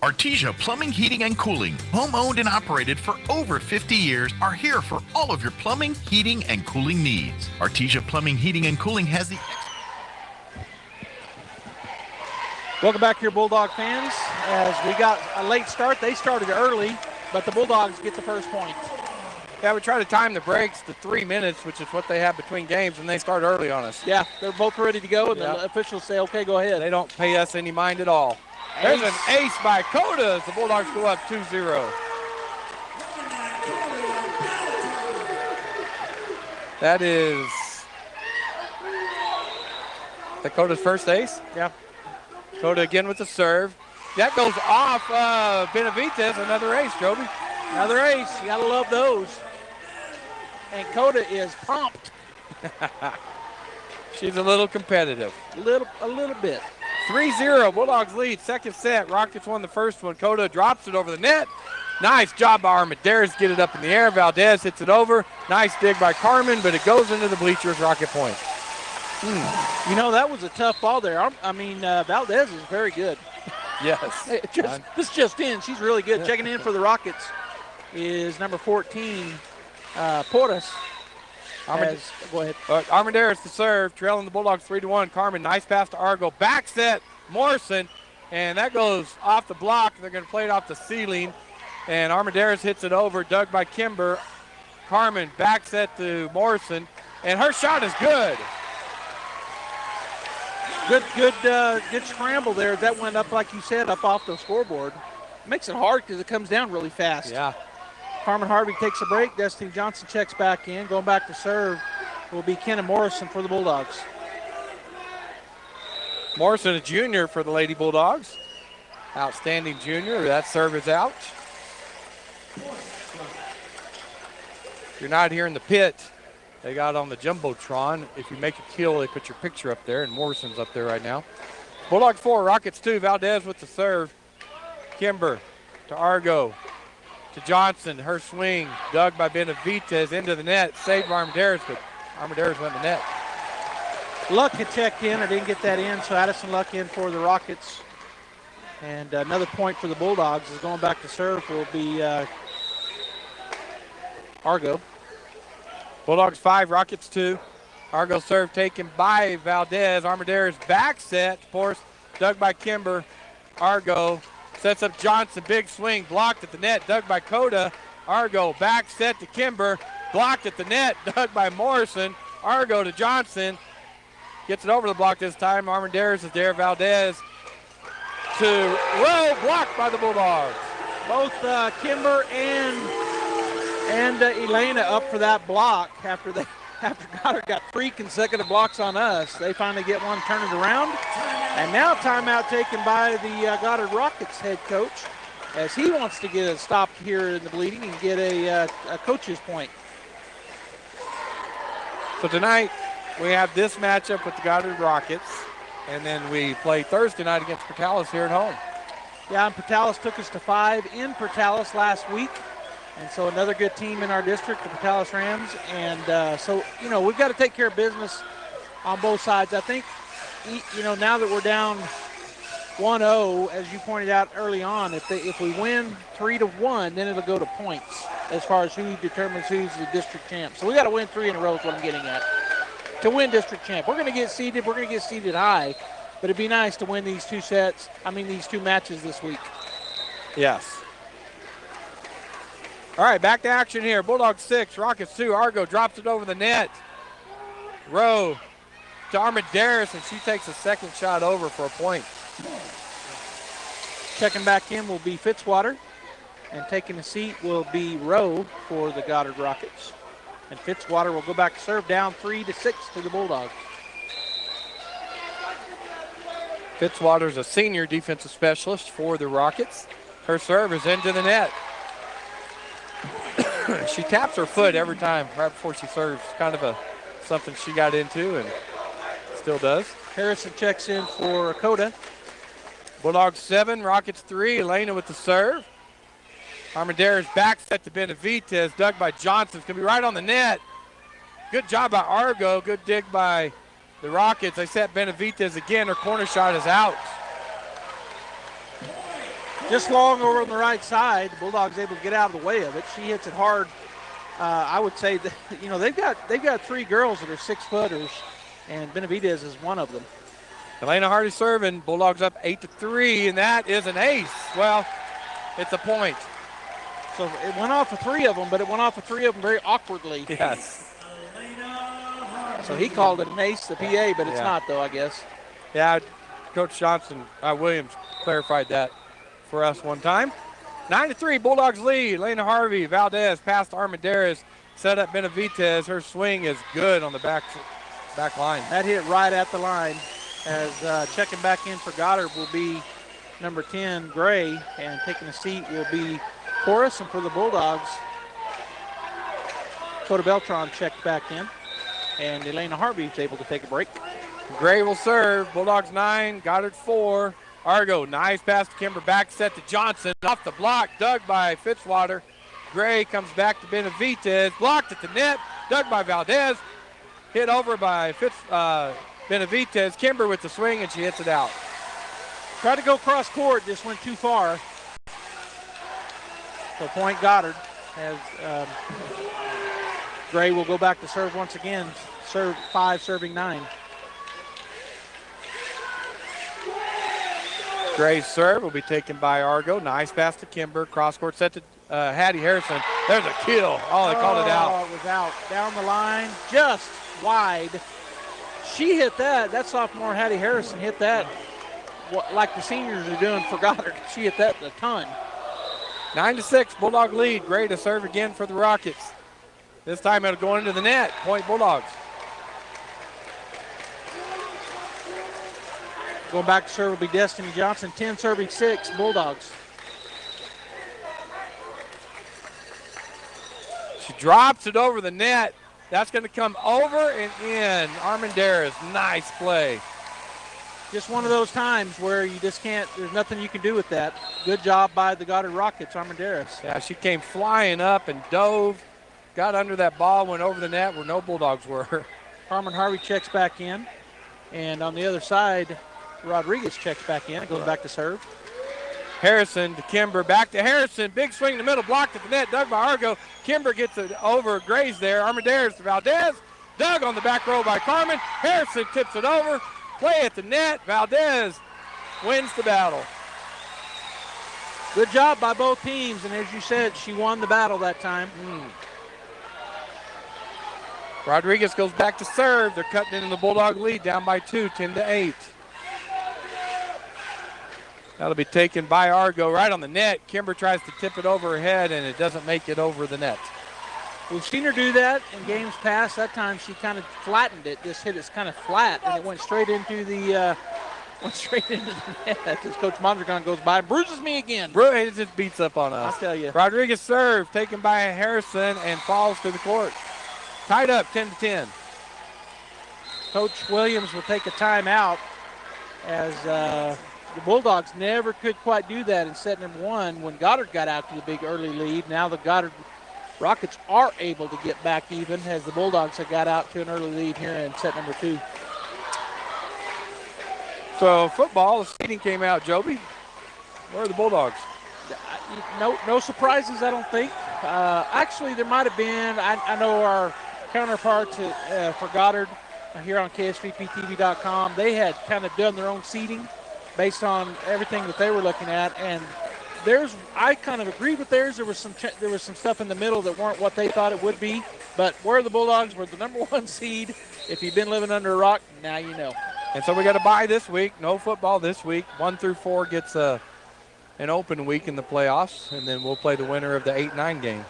Artesia Plumbing, Heating, and Cooling, home-owned and operated for over 50 years, are here for all of your plumbing, heating, and cooling needs. Artesia Plumbing, Heating, and Cooling has the... Welcome back here, Bulldog fans. As we got a late start, they started early, but the Bulldogs get the first point. Yeah, we try to time the breaks to 3 minutes, which is what they have between games, and they start early on us. Yeah, they're both ready to go, and the officials say, okay, go ahead. They don't pay us any mind at all. There's an ace by Coda as the Bulldogs go up 2-0. That is Dakota's first ace. Yeah. Coda again with the serve. That goes off Benavides, another ace, Joby. Another ace. You got to love those. And Coda is pumped. She's a little competitive. A little bit. 3-0, Bulldogs lead, second set. Rockets won the first one. Coda drops it over the net. Nice job by Armendariz, get it up in the air. Valdez hits it over. Nice dig by Carmen, but it goes into the bleachers, Rocket point. You know, that was a tough ball there. Valdez is very good. Yes. This just in. She's really good. Checking in for the Rockets is number 14, Porras. Go ahead. Armendariz to serve, trailing the Bulldogs 3-1. Carmen, nice pass to Argo. Back set, Morrison, and that goes off the block. They're going to play it off the ceiling, and Armendariz hits it over, dug by Kimber. Carmen, back set to Morrison, and her shot is good. Good scramble there. That went up, like you said, up off the scoreboard. Makes it hard because it comes down really fast. Yeah. Carmen Harvey takes a break. Destiny Johnson checks back in. Going back to serve will be Kenna Morrison for the Bulldogs. Morrison, a junior for the Lady Bulldogs. Outstanding junior. That serve is out. If you're not here in the pit, they got on the Jumbotron. If you make a kill, they put your picture up there, and Morrison's up there right now. Bulldogs 4, Rockets 2. Valdez with the serve. Kimber to Argo. To Johnson, her swing, dug by Benavides into the net, saved by Armendariz, but Armendariz went in the net. Luck had checked in, or didn't get that in, so Addison Luck in for the Rockets. And another point for the Bulldogs is going back to serve will be Argo. Bulldogs 5, Rockets 2. Argo serve taken by Valdez. Armendariz back set, of course, dug by Kimber. Argo sets up Johnson, big swing, blocked at the net, dug by Coda. Argo back set to Kimber, blocked at the net, dug by Morrison. Argo to Johnson, gets it over the block this time. Armendariz is there, Valdez to Rowe, blocked by the Bulldogs. Both Kimber and Elena up for that block after Goddard got 3 consecutive blocks on us. They finally get one, turn it around. And now timeout taken by the Goddard Rockets head coach as he wants to get it stopped here in the bleeding and get a coach's point. So tonight we have this matchup with the Goddard Rockets, and then we play Thursday night against Portales here at home. Yeah, and Portales took us to 5 in Portales last week. And so another good team in our district, the Portales Rams. And so, we've got to take care of business on both sides. I think, now that we're down 1-0, as you pointed out early on, if we win 3-1, then it'll go to points as far as who determines who's the district champ. So we got to win 3 in a row is what I'm getting at. To win district champ. We're going to get seeded. We're going to get seeded high. But it'd be nice to win these these 2 matches this week. Yes. All right, back to action here. Bulldogs 6, Rockets 2. Argo drops it over the net. Rowe to Armendariz, and she takes a second shot over for a point. Checking back in will be Fitzwater, and taking a seat will be Rowe for the Goddard Rockets. And Fitzwater will go back to serve, down 3-6 to the Bulldogs. Fitzwater's a senior defensive specialist for the Rockets. Her serve is into the net. She taps her foot every time right before she serves. Kind of something she got into and still does. Harrison checks in for Coda. Bulldogs 7, Rockets 3. Elena with the serve. Armendariz back set to Benavidez. Dug by Johnson. It's going to be right on the net. Good job by Argo. Good dig by the Rockets. They set Benavidez again. Her corner shot is out. Just long over on the right side. The Bulldogs able to get out of the way of it. She hits it hard. I would say that, they've got 3 girls that are 6-footers, and Benavidez is one of them. Elena Hardy serving. Bulldogs up 8-3, and that is an ace. Well, it's a point. So it went off of 3 of them, but it went off of 3 of them very awkwardly. Yes. So he called it an ace, the PA, but it's not, though, I guess. Yeah, Coach Williams clarified that for us one time. 9-3, Bulldogs lead. Elena Harvey, Valdez past Armendariz, set up Benavidez. Her swing is good on the back line. That hit right at the line. As checking back in for Goddard will be number 10, Gray, and taking a seat will be Horace, and for the Bulldogs, Coda Beltran checked back in, and Elena Harvey is able to take a break. Gray will serve. Bulldogs 9, Goddard 4. Argo, nice pass to Kimber, back set to Johnson, off the block, dug by Fitzwater. Gray comes back to Benavidez, blocked at the net, dug by Valdez, hit over by Benavidez. Kimber with the swing, and she hits it out. Tried to go cross court, just went too far. So point Goddard, as Gray will go back to serve once again. Serve 5, serving 9. Gray's serve will be taken by Argo. Nice pass to Kimber. Cross court set to Hattie Harrison. There's a kill. Oh, they called it out. It was out. Down the line, just wide. She hit that. That sophomore Hattie Harrison hit that like the seniors are doing for Goddard. She hit that a ton. 9-6, Bulldog lead. Gray to serve again for the Rockets. This time it'll go into the net. Point Bulldogs. Going back to serve will be Destiny Johnson. 10 serving 6, Bulldogs. She drops it over the net. That's going to come over and in. Armendariz, nice play. Just one of those times where you just can't, there's nothing you can do with that. Good job by the Goddard Rockets, Armendariz. Yeah, she came flying up and dove, got under that ball, went over the net where no Bulldogs were. Carmen Harvey checks back in. And on the other side, Rodriguez checks back in, goes back to serve. Harrison to Kimber, back to Harrison. Big swing in the middle, blocked at the net, dug by Argo. Kimber gets it over Grays there. Armendariz to Valdez. Dug on the back row by Carmen. Harrison tips it over. Play at the net. Valdez wins the battle. Good job by both teams, and as you said, she won the battle that time. Rodriguez goes back to serve. They're cutting into the Bulldog lead, down by 2, 10-8. That'll be taken by Argo right on the net. Kimber tries to tip it over her head, and it doesn't make it over the net. We've seen her do that in games past. That time she kind of flattened it, just hit it kind of flat, and it went straight into the net as Coach Mondragon goes by and bruises me again. It just beats up on us. I'll tell you. Rodriguez serve, taken by Harrison, and falls to the court. Tied up 10-10. Coach Williams will take a timeout as the Bulldogs never could quite do that in set number 1 when Goddard got out to the big early lead. Now the Goddard Rockets are able to get back even as the Bulldogs have got out to an early lead here in set number 2. So football, the seeding came out, Joby. Where are the Bulldogs? No surprises, I don't think. Actually, there might have been. I know our counterparts for Goddard here on KSVPTV.com, they had kind of done their own seeding based on everything that they were looking at, and I kind of agreed with theirs. There was some stuff in the middle that weren't what they thought it would be, but where the Bulldogs were the number 1 seed. If you've been living under a rock, now you know. And so we got a bye this week. No football this week. 1 through 4 gets an open week in the playoffs, and then we'll play the winner of the 8-9 game.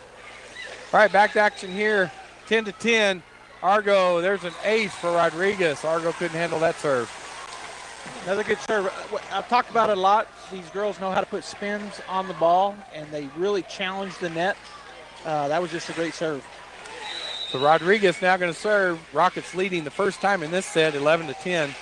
All right, back to action here. 10-10. Argo, there's an ace for Rodriguez. Argo couldn't handle that serve. Another good serve. I've talked about it a lot. These girls know how to put spins on the ball, and they really challenge the net. That was just a great serve. So Rodriguez now going to serve. Rockets leading the first time in this set, 11-10.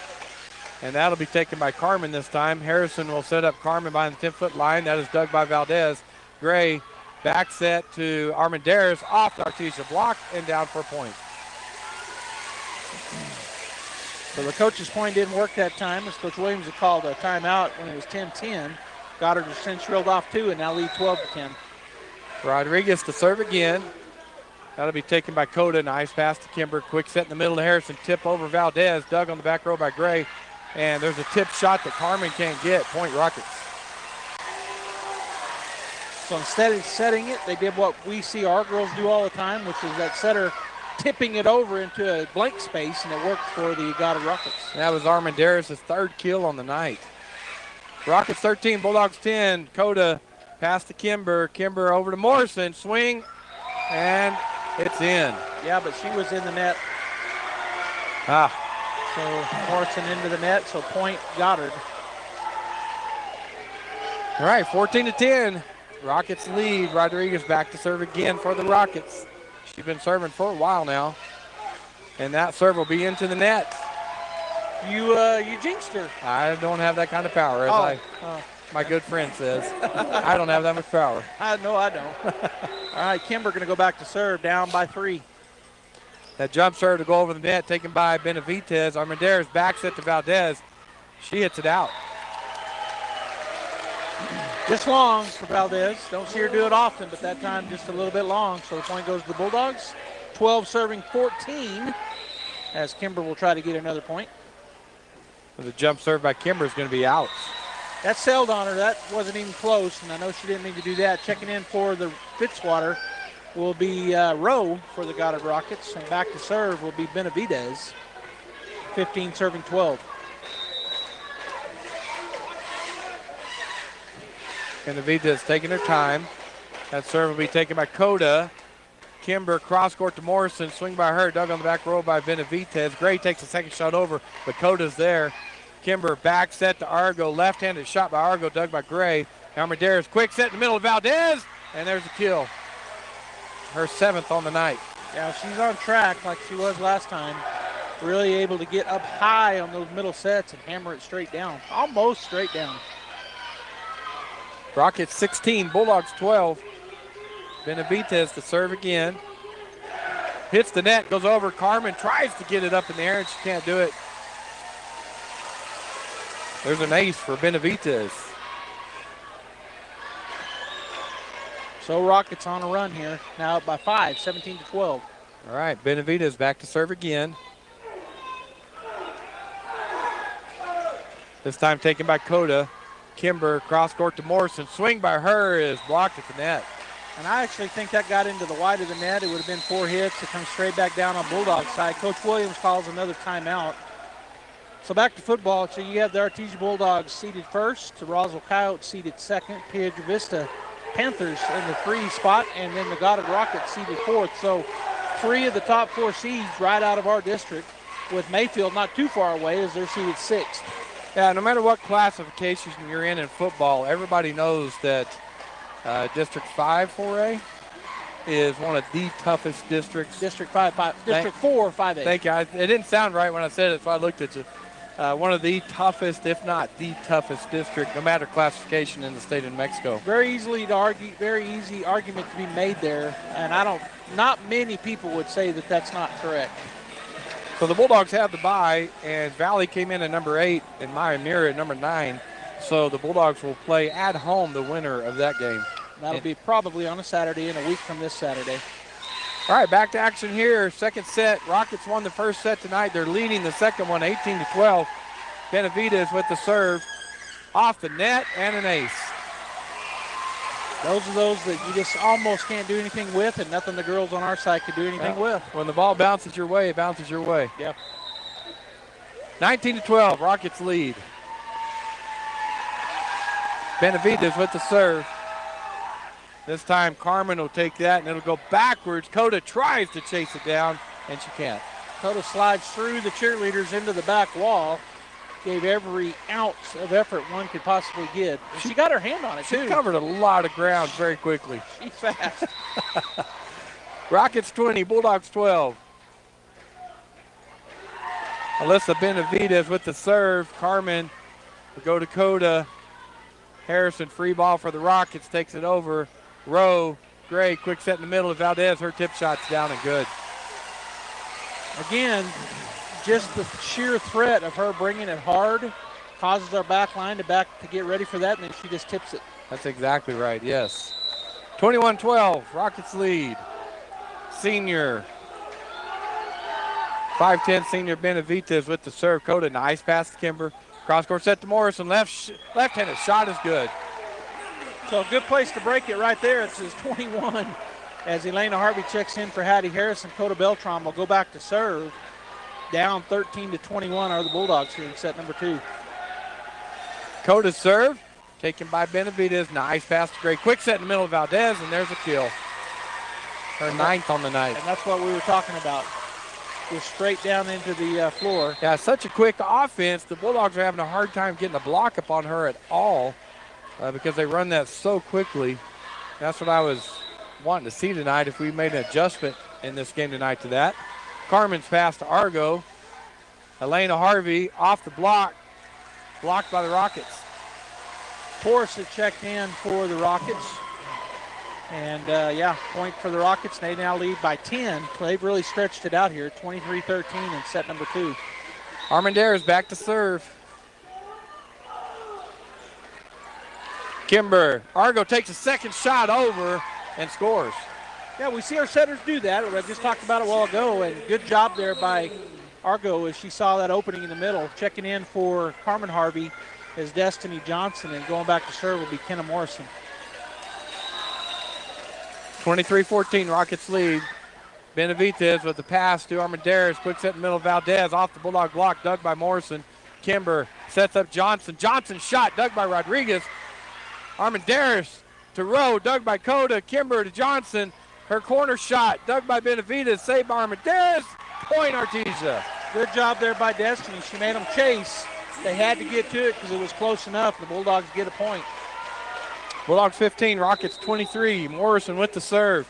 And that'll be taken by Carmen this time. Harrison will set up Carmen behind the 10-foot line. That is dug by Valdez. Gray back set to Armendariz off the Artesia block and down for a point. So the coach's point didn't work that time, as Coach Williams had called a timeout when it was 10-10. Goddard has since reeled off 2 and now lead 12-10. Rodriguez to serve again. That'll be taken by Coda. Nice pass to Kimber. Quick set in the middle to Harrison. Tip over Valdez. Dug on the back row by Gray. And there's a tip shot that Carmen can't get. Point Rockets. So instead of setting it, they did what we see our girls do all the time, which is that setter tipping it over into a blank space, and it worked for the Goddard Rockets. That was Armendariz' third kill on the night. Rockets 13, Bulldogs 10. Coda pass to Kimber. Kimber over to Morrison. Swing, and it's in. Yeah, but she was in the net. So Morrison into the net, so point Goddard. All right, 14-10. Rockets lead. Rodriguez back to serve again for the Rockets. She's been serving for a while now. And that serve will be into the net. You jinxed her. I don't have that kind of power, as my good friend says. I don't have that much power. No, I don't. All right, Kimber going to go back to serve, down by 3. That jump serve to go over the net, taken by Benavidez. Armendariz back set to Valdez. She hits it out. Just long for Valdez. Don't see her do it often, but that time just a little bit long. So the point goes to the Bulldogs. 12 serving 14, as Kimber will try to get another point. The jump serve by Kimber is going to be out. That sailed on her. That wasn't even close, and I know she didn't mean to do that. Checking in for the Fitzwater will be Rowe for the Goddard Rockets, and back to serve will be Benavidez. 15 serving 12. Benavidez taking her time. That serve will be taken by Coda. Kimber cross court to Morrison. Swing by her. Dug on the back row by Benavidez. Gray takes a second shot over, but Coda's there. Kimber back set to Argo. Left-handed shot by Argo. Dug by Gray. Armendariz quick set in the middle of Valdez. And there's a kill. Her 7th on the night. Yeah, she's on track like she was last time. Really able to get up high on those middle sets and hammer it straight down. Almost straight down. Rockets 16, Bulldogs 12. Benavidez to serve again. Hits the net, goes over. Carmen tries to get it up in the air, and she can't do it. There's an ace for Benavidez. So Rockets on a run here. Now up by 5, 17-12. All right, Benavidez back to serve again. This time taken by Coda. Kimber cross court to Morrison. Swing by her is blocked at the net. And I actually think that got into the wide of the net. It would have been 4 hits. It comes straight back down on Bulldog side. Coach Williams calls another timeout. So back to football. So you have the Artesia Bulldogs seated first, the Roswell Coyotes seated second, Piedra Vista Panthers in the 3 spot, and then the Goddard Rockets seated 4th. So 3 of the top 4 seeds right out of our district, with Mayfield not too far away as they're seated 6th. Yeah, no matter what classification you're in football, everybody knows that District 5 4A is one of the toughest districts. District 4 5A. Thank you. It didn't sound right when I said it, so I looked at you. One of the toughest, if not the toughest district, no matter classification in the state of New Mexico. Very easy argument to be made there, and not many people would say that that's not correct. So the Bulldogs have the bye, and Valley came in at number 8 and Maya Mira at number 9. So the Bulldogs will play at home the winner of that game. That'll be probably on a Saturday and a week from this Saturday. All right, back to action here. Second set. Rockets won the first set tonight. They're leading the second one 18-12. Benavidez with the serve. Off the net and an ace. Those are those that you just almost can't do anything with, and nothing the girls on our side could do anything with. When the ball bounces your way, it bounces your way. Yep. 19-12, Rockets lead. Benavidez with the serve. This time Carmen will take that, and it'll go backwards. Coda tries to chase it down, and she can't. Coda slides through the cheerleaders into the back wall, gave every ounce of effort one could possibly get. And she got her hand on it, She too. covered a lot of ground very quickly. She's fast. Rockets 20, Bulldogs 12. Alyssa Benavidez with the serve. Carmen will go to Coda. Harrison, free ball for the Rockets, takes it over. Rowe, Gray, quick set in the middle of Valdez. Her tip shot's down and good. Again, just the sheer threat of her bringing it hard causes our back line to get ready for that, and then she just tips it. That's exactly right, yes. 21-12, Rockets lead. Senior, 5'10" senior Benavidez with the serve. Coda, nice pass to Kimber. Cross-court set to Morrison. Left-handed shot is good. So a good place to break it right there. It says 21 as Elena Harvey checks in for Hattie Harrison. Coda Beltran will go back to serve. Down 13-21 are the Bulldogs here in set number 2. Coda's serve, taken by Benavidez. Nice pass to Gray. Quick set in the middle of Valdez, and there's a kill. Her 9th on the night. And that's what we were talking about. Just straight down into the floor. Yeah, such a quick offense. The Bulldogs are having a hard time getting a block up on her at all because they run that so quickly. That's what I was wanting to see tonight, if we made an adjustment in this game tonight to that. Carmen's pass to Argo. Elena Harvey off the block. Blocked by the Rockets. Forrest has checked in for the Rockets. And, point for the Rockets. They now lead by 10. They've really stretched it out here, 23-13 in set number 2. Armendariz back to serve. Kimber. Argo takes a second shot over and scores. Yeah, we see our setters do that. I just talked about it a while ago, and good job there by Argo as she saw that opening in the middle. Checking in for Carmen Harvey is Destiny Johnson, and going back to serve will be Kenna Morrison. 23-14, Rockets lead. Benavidez with the pass to Armendariz. Quick set in the middle of Valdez. Off the Bulldog block, dug by Morrison. Kimber sets up Johnson. Johnson shot, dug by Rodriguez. Armendariz to Rowe, dug by Coda. Kimber to Johnson. Her corner shot, dug by Benavidez. Saved by Armendariz. Point Artesia. Good job there by Destiny. She made them chase. They had to get to it because it was close enough. The Bulldogs get a point. Bulldogs 15, Rockets 23. Morrison with the serve.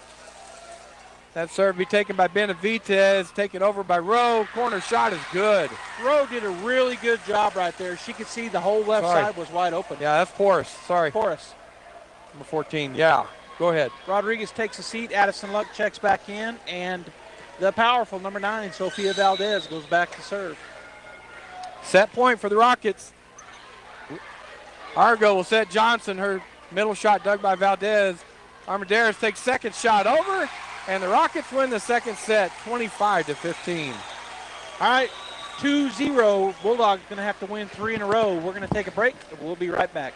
That serve be taken by Benavidez, taken over by Rowe. Corner shot is good. Rowe did a really good job right there. She could see the whole left side was wide open. Yeah, that's Porras. Sorry. Porras. Number 14. Yeah, go ahead. Rodriguez takes a seat. Addison Luck checks back in. And the powerful number 9, Sophia Valdez, goes back to serve. Set point for the Rockets. Argo will set Johnson. Her middle shot dug by Valdez. Armendariz takes second shot over, and the Rockets win the second set, 25-15. All right, 2-0. Bulldogs going to have to win 3 in a row. We're going to take a break, and we'll be right back.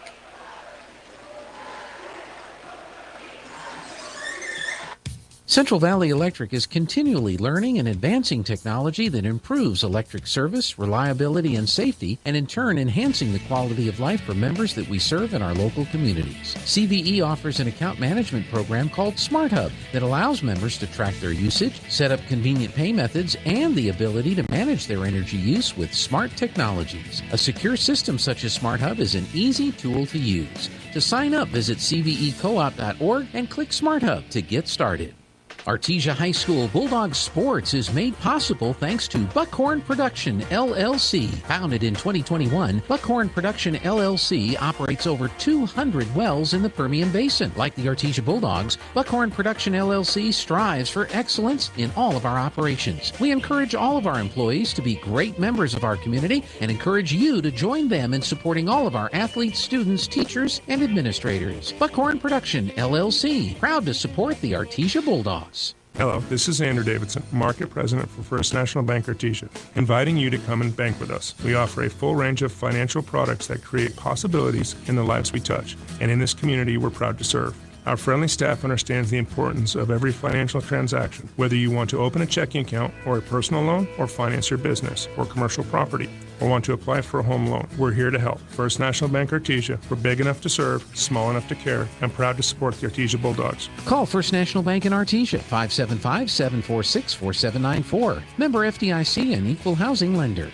Central Valley Electric is continually learning and advancing technology that improves electric service, reliability, and safety, and in turn enhancing the quality of life for members that we serve in our local communities. CVE offers an account management program called Smart Hub that allows members to track their usage, set up convenient pay methods, and the ability to manage their energy use with smart technologies. A secure system such as Smart Hub is an easy tool to use. To sign up, visit cvecoop.org and click Smart Hub to get started. Artesia High School Bulldog Sports is made possible thanks to Buckhorn Production, LLC. Founded in 2021, Buckhorn Production, LLC operates over 200 wells in the Permian Basin. Like the Artesia Bulldogs, Buckhorn Production, LLC strives for excellence in all of our operations. We encourage all of our employees to be great members of our community and encourage you to join them in supporting all of our athletes, students, teachers, and administrators. Buckhorn Production, LLC, proud to support the Artesia Bulldogs. Hello, this is Andrew Davidson, Market President for First National Bank Artesia, inviting you to come and bank with us. We offer a full range of financial products that create possibilities in the lives we touch, and in this community we're proud to serve. Our friendly staff understands the importance of every financial transaction, whether you want to open a checking account or a personal loan or finance your business or commercial property, or want to apply for a home loan. We're here to help. First National Bank Artesia. We're big enough to serve, small enough to care, and proud to support the Artesia Bulldogs. Call First National Bank in Artesia, 575-746-4794. Member FDIC and equal housing lender.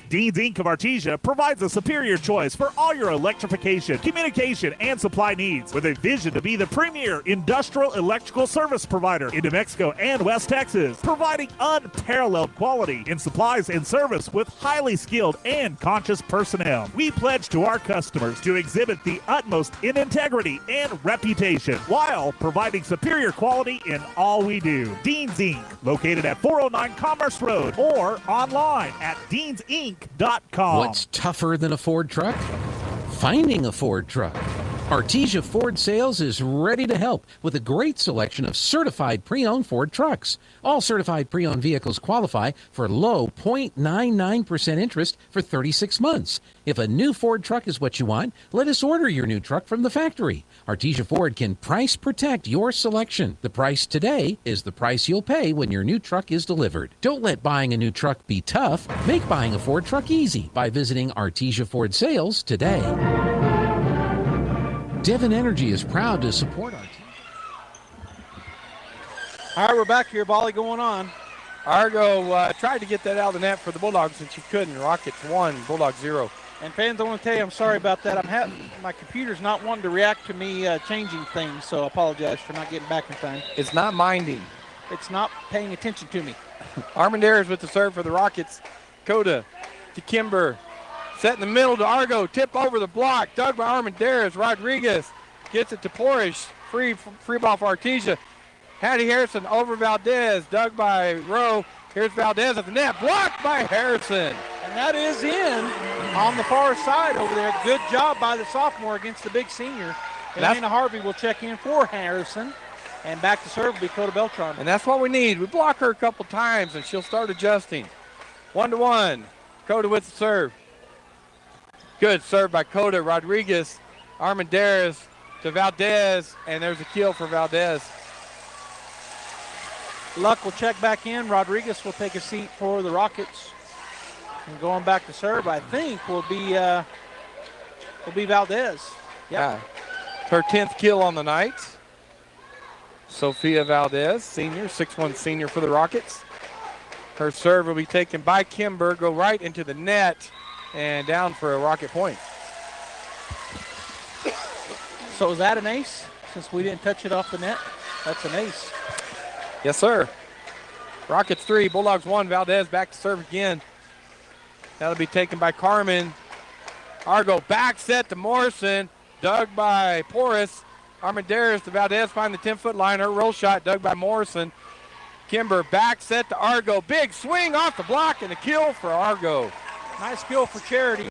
Dean's Inc. of Artesia provides a superior choice for all your electrification, communication, and supply needs with a vision to be the premier industrial electrical service provider in New Mexico and West Texas, providing unparalleled quality in supplies and service with highly skilled and conscious personnel. We pledge to our customers to exhibit the utmost in integrity and reputation while providing superior quality in all we do. Dean's Inc., located at 409 Commerce Road or online at deansinc.com. What's tougher than a Ford truck? Finding a Ford truck. Artesia Ford Sales is ready to help with a great selection of certified pre-owned Ford trucks. All certified pre-owned vehicles qualify for low 0.99% interest for 36 months. If a new Ford truck is what you want, let us order your new truck from the factory. Artesia Ford can price protect your selection. The price today is the price you'll pay when your new truck is delivered. Don't let buying a new truck be tough. Make buying a Ford truck easy by visiting Artesia Ford Sales today. Devon Energy is proud to support our team. All right, we're back here. Volley going on. Argo tried to get that out of the net for the Bulldogs, and she couldn't. Rockets 1, Bulldogs 0. And fans, I want to tell you, I'm sorry about that. My computer's not wanting to react to me changing things, so I apologize for not getting back in time. It's not minding. It's not paying attention to me. Armendariz with the serve for the Rockets. Coda to Kimber. Set in the middle to Argo. Tip over the block. Dug by Armendariz. Rodriguez gets it to Porish. Free ball for Artesia. Hattie Harrison over Valdez. Dug by Rowe. Here's Valdez at the net. Blocked by Harrison. And that is in on the far side over there. Good job by the sophomore against the big senior. And Hannah Harvey will check in for Harrison. And back to serve will be Coda Beltran. And that's what we need. We block her a couple times, and she'll start adjusting. 1-1. Coda with the serve. Good serve by Coda. Rodriguez, Armendariz to Valdez, and there's a kill for Valdez. Luck will check back in. Rodriguez will take a seat for the Rockets. And going back to serve, I think, will be Valdez. Yep. Yeah. Her 10th kill on the night. Sophia Valdez, senior, 6'1" senior for the Rockets. Her serve will be taken by Kimber, go right into the net, and down for a Rocket point. So is that an ace? Since we didn't touch it off the net, that's an ace. Yes, sir. Rockets 3, Bulldogs 1. Valdez back to serve again. That'll be taken by Carmen. Argo back set to Morrison. Dug by Porras. Armendariz to Valdez, find the 10-foot line. Her roll shot dug by Morrison. Kimber back set to Argo. Big swing off the block and a kill for Argo. Nice kill for Charity.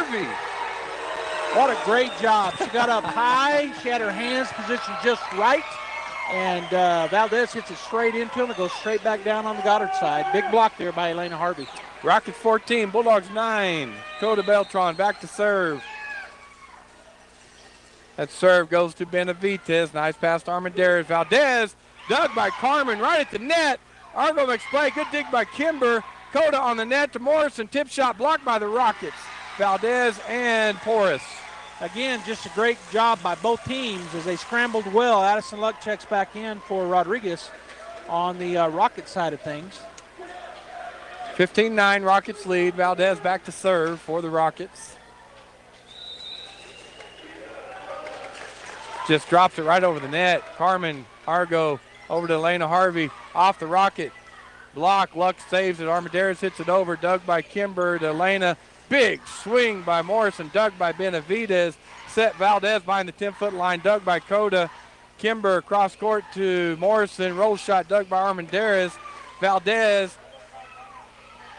Harvey. What a great job. She got up high. She had her hands positioned just right. And Valdez hits it straight into him. It goes straight back down on the Goddard side. Big block there by Elena Harvey. Rockets 14, Bulldogs 9. Coda Beltran back to serve. That serve goes to Benavides. Nice pass to Armendariz. Valdez dug by Carmen right at the net. Argo makes play. Good dig by Kimber. Coda on the net to Morrison. Tip shot blocked by the Rockets. Valdez and Porras. Again, just a great job by both teams as they scrambled well. Addison Luck checks back in for Rodriguez on the Rocket side of things. 15-9, Rockets lead. Valdez back to serve for the Rockets. Just drops it right over the net. Carmen Argo over to Elena Harvey off the Rocket. Block, Luck saves it. Armendariz hits it over. Dug by Kimber to Elena. Big swing by Morrison, dug by Benavides. Set Valdez behind the 10-foot line, dug by Coda. Kimber cross court to Morrison. Roll shot dug by Armendariz. Valdez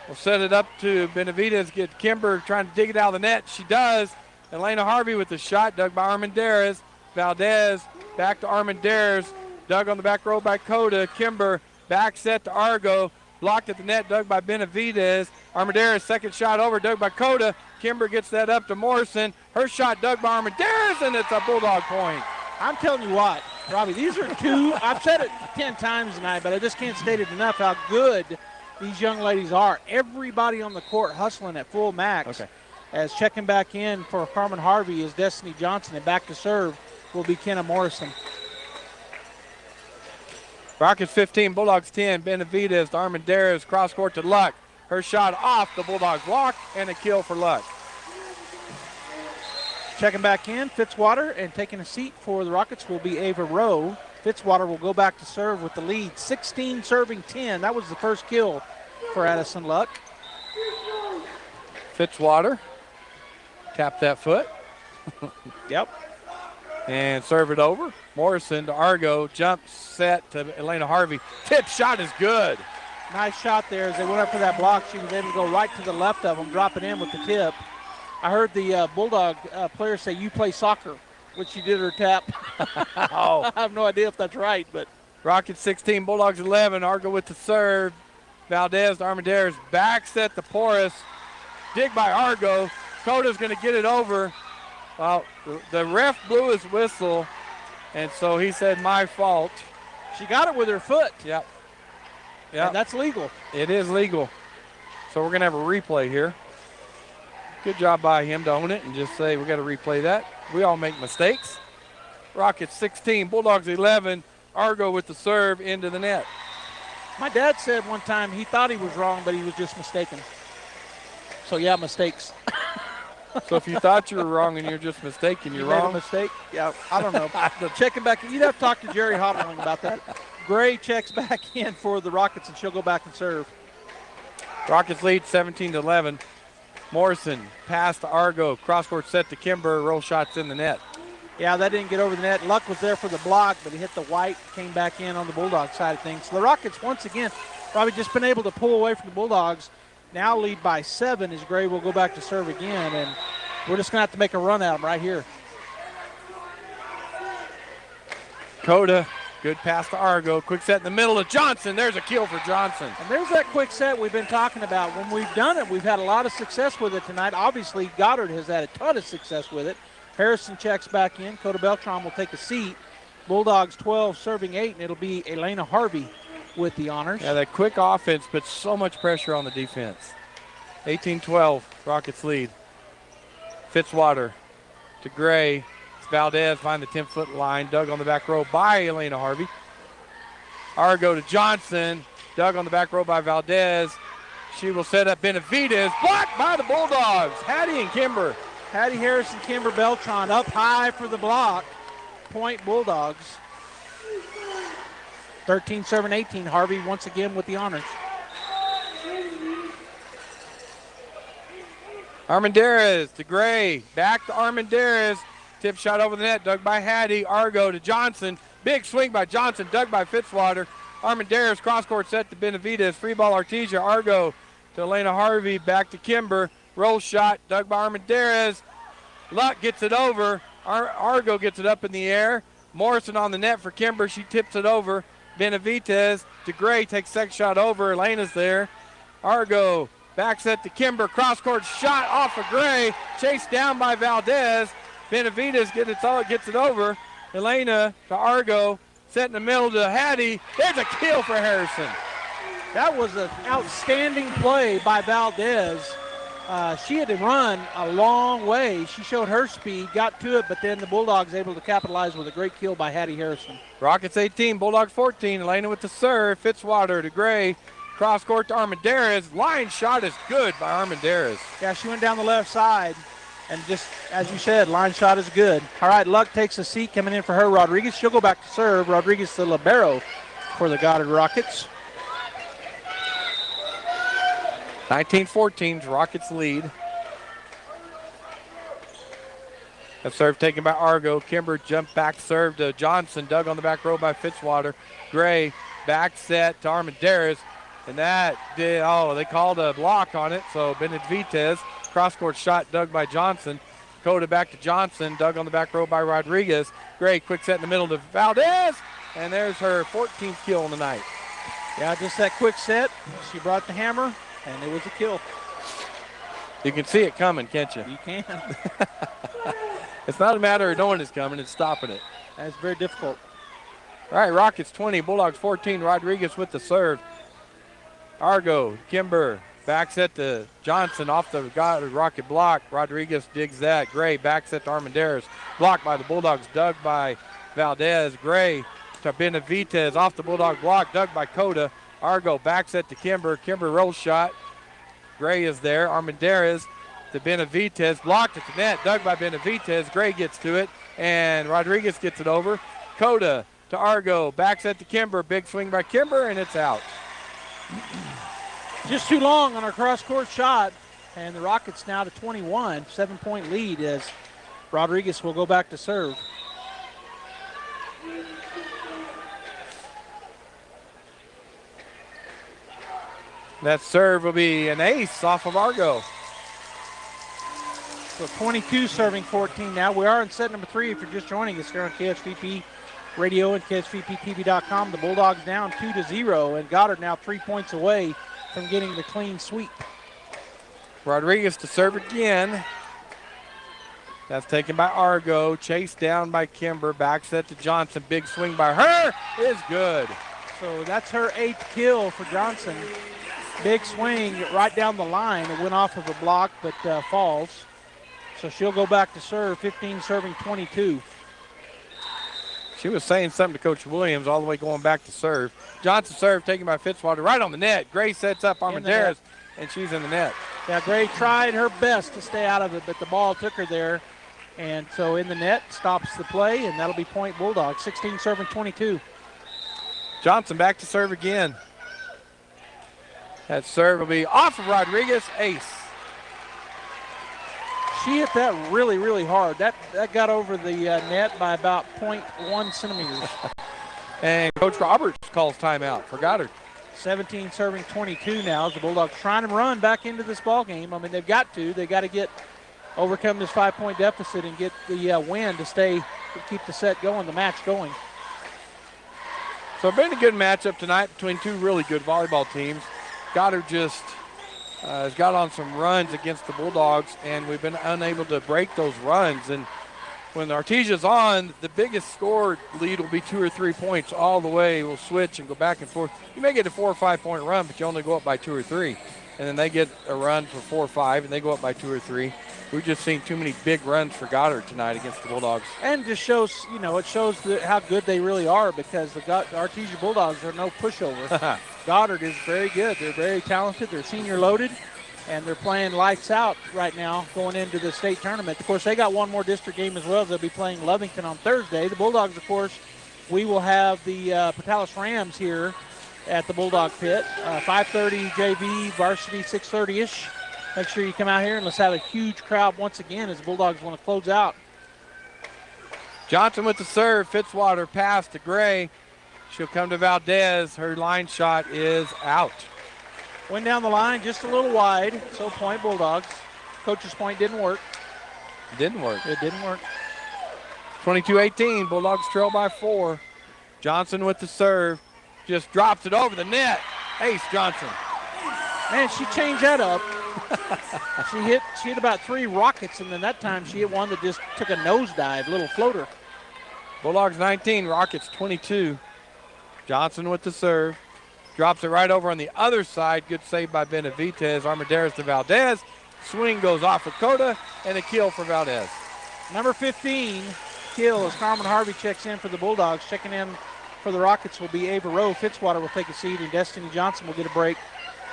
will set it up to Benavides. Get Kimber trying to dig it out of the net. She does. Elena Harvey with the shot dug by Armendariz. Valdez back to Armendariz. Dug on the back row by Coda. Kimber back set to Argo. Blocked at the net, dug by Benavides. Armendariz, second shot over, dug by Coda. Kimber gets that up to Morrison. Her shot dug by Armendariz, and it's a Bulldog point. I'm telling you what, Robbie, these are two, I've said it 10 times tonight, but I just can't state it enough how good these young ladies are. Everybody on the court hustling at full max. Okay. As checking back in for Carmen Harvey is Destiny Johnson, and back to serve will be Kenna Morrison. Rockets 15, Bulldogs 10. Benavides to Armendariz, cross court to Luck. Her shot off the Bulldogs block, and a kill for Luck. Checking back in, Fitzwater, and taking a seat for the Rockets will be Ava Rowe. Fitzwater will go back to serve with the lead. 16 serving 10. That was the first kill for Addison Luck. Fitzwater, tap that foot. Yep. And serve it over. Morrison to Argo, jump set to Elena Harvey. Tip shot is good. Nice shot there as they went up for that block. She was able to go right to the left of them, dropping in with the tip. I heard the Bulldog player say, "You play soccer," which she did her tap. Oh. I have no idea if that's right, but. Rockets 16, Bulldogs 11. Argo with the serve. Valdez to Armendariz, back set to Porras. Dig by Argo. Coda's going to get it over. Well, the ref blew his whistle, and so he said, "My fault." She got it with her foot. Yep. And that's legal. It is legal. So we're going to have a replay here. Good job by him to own it and just say, we got to replay that. We all make mistakes. Rockets 16, Bulldogs 11. Argo with the serve into the net. My dad said one time he thought he was wrong, but he was just mistaken. So, yeah, mistakes. So if you thought you were wrong and you're just mistaken, you're wrong? Made a mistake? Yeah, I don't know. Checking back. You'd have to talk to Jerry Hodling about that. Gray checks back in for the Rockets, and she'll go back and serve. Rockets lead 17-11. Morrison, pass to Argo. Cross-court set to Kimber. Roll shots in the net. Yeah, that didn't get over the net. Luck was there for the block, but he hit the white, came back in on the Bulldog side of things. So the Rockets, once again, probably just been able to pull away from the Bulldogs. Now lead by 7 as Gray will go back to serve again, and we're just going to have to make a run at them right here. Coda, good pass to Argo. Quick set in the middle of Johnson. There's a kill for Johnson. And there's that quick set we've been talking about. When we've done it, we've had a lot of success with it tonight. Obviously, Goddard has had a ton of success with it. Harrison checks back in. Coda Beltran will take a seat. Bulldogs 12, serving 8, and it'll be Elena Harvey with the honors. Yeah, that quick offense puts so much pressure on the defense. 18-12, Rockets lead. Fitzwater to Gray. It's Valdez behind the 10-foot line. Dug on the back row by Elena Harvey. Argo to Johnson. Dug on the back row by Valdez. She will set up Benavides. Blocked by the Bulldogs. Hattie and Kimber. Hattie Harrison, Kimber Beltran up high for the block. Point Bulldogs. 13-7-18. Harvey once again with the honors. Armendariz to Gray. Back to Armendariz. Tip shot over the net. Dug by Hattie. Argo to Johnson. Big swing by Johnson. Dug by Fitzwater. Armendariz cross court set to Benavides. Free ball Artesia. Argo to Elena Harvey. Back to Kimber. roll shot, dug by Armendariz. Luck gets it over. Argo gets it up in the air. Morrison on the net for Kimber. She tips it over. Benavidez to Gray, takes second shot over. Elena's there. Argo back set to Kimber. Cross-court shot off of Gray. Chased down by Valdez. Benavidez gets it over. Elena to Argo. Set in the middle to Hattie. There's a kill for Harrison. That was an outstanding play by Valdez. She had to run a long way. She showed her speed, got to it, but then the Bulldogs able to capitalize with a great kill by Hattie Harrison. Rockets 18, Bulldogs 14. Elena with the serve. Fitzwater to Gray. Cross court to Armendariz. Line shot is good by Armendariz. Yeah, she went down the left side. And just, as you said, line shot is good. All right, Luck takes a seat coming in for her. Rodriguez, she'll go back to serve. Rodriguez the libero for the Goddard Rockets. 19-14, Rockets lead. That serve taken by Argo. Kimber jumped back serve to Johnson. Dug on the back row by Fitzwater. Gray back set to Armendariz. And that did, they called a block on it. So Benavidez, cross-court shot dug by Johnson. Coda back to Johnson. Dug on the back row by Rodriguez. Gray, quick set in the middle to Valdez. And there's her 14th kill on the night. Yeah, just that quick set. She brought the hammer. And it was a kill. You can see it coming, can't you? You can. It's not a matter of knowing it's coming, it's stopping it. That's very difficult. All right, Rockets 20, Bulldogs 14. Rodriguez with the serve. Argo, Kimber, back set to Johnson off the Goddard Rocket block. Rodriguez digs that. Gray, back set to Armendariz. Blocked by the Bulldogs, dug by Valdez. Gray to Benavidez off the Bulldog block, dug by Coda. Argo back set to Kimber. Kimber roll shot. Gray is there. Armendariz to Benavidez. Blocked at the net. Dug by Benavidez. Gray gets to it. And Rodriguez gets it over. Coda to Argo. Back set to Kimber. Big swing by Kimber, and it's out. Just too long on our cross-court shot. And the Rockets now to 21. 7-point lead as Rodriguez will go back to serve. That serve will be an ace off of Argo. So 22 serving 14 now. We are in set number 3 if you're just joining us here on KSVP Radio and KSVPTV.com. The Bulldogs down 2-0, and Goddard now 3 points away from getting the clean sweep. Rodriguez to serve again. That's taken by Argo. Chased down by Kimber. Back set to Johnson. Big swing by her is good. So that's her 8th kill for Johnson. Big swing right down the line. It went off of a block, but falls. So she'll go back to serve, 15 serving 22. She was saying something to Coach Williams all the way going back to serve. Johnson serve taken by Fitzwater right on the net. Gray sets up Armendariz, and she's in the net. Yeah, Gray tried her best to stay out of it, but the ball took her there. And so in the net, stops the play, and that'll be point Bulldogs, 16 serving 22. Johnson back to serve again. That serve will be off of Rodriguez, ace. She hit that really, really hard. That got over the net by about 0.1 centimeters. And Coach Roberts calls timeout for Goddard. 17 serving 22 now as the Bulldogs trying to run back into this ball game. I mean, they've got to. They've got to overcome this 5-point deficit and get the win to keep the set going, the match going. So it's been a good matchup tonight between two really good volleyball teams. Goddard just has got on some runs against the Bulldogs, and we've been unable to break those runs. And when Artesia's on, the biggest score lead will be 2 or 3 points all the way. We'll switch and go back and forth. You may get a 4 or 5 point run, but you only go up by 2 or 3. And then they get a run for 4 or 5, and they go up by 2 or 3. We've just seen too many big runs for Goddard tonight against the Bulldogs. And just shows, it shows how good they really are, because the Artesia Bulldogs are no pushover. Goddard is very good. They're very talented. They're senior loaded, and they're playing lights out right now going into the state tournament. Of course, they got one more district game as well. They'll be playing Lovington on Thursday. The Bulldogs, of course, we will have the Portales Rams here at the Bulldog Pit. 5:30 JV, varsity 6:30-ish. Make sure you come out here and let's have a huge crowd once again as the Bulldogs want to close out. Johnson with the serve. Fitzwater pass to Gray. She'll come to Valdez. Her line shot is out. Went down the line just a little wide, so point Bulldogs. Coach's point didn't work. Didn't work. It didn't work. 22-18, Bulldogs trail by 4. Johnson with the serve. Just drops it over the net. Ace Johnson. Man, she changed that up. She hit about 3 rockets, and then that time she hit one that just took a nosedive, little floater. Bulldogs 19, Rockets 22. Johnson with the serve. Drops it right over on the other side. Good save by Benavidez. Armendariz to Valdez. Swing goes off of Cota, and a kill for Valdez. Number 15, kill as Carmen Harvey checks in for the Bulldogs. Checking in for the Rockets will be Ava Rowe. Fitzwater will take a seat, and Destiny Johnson will get a break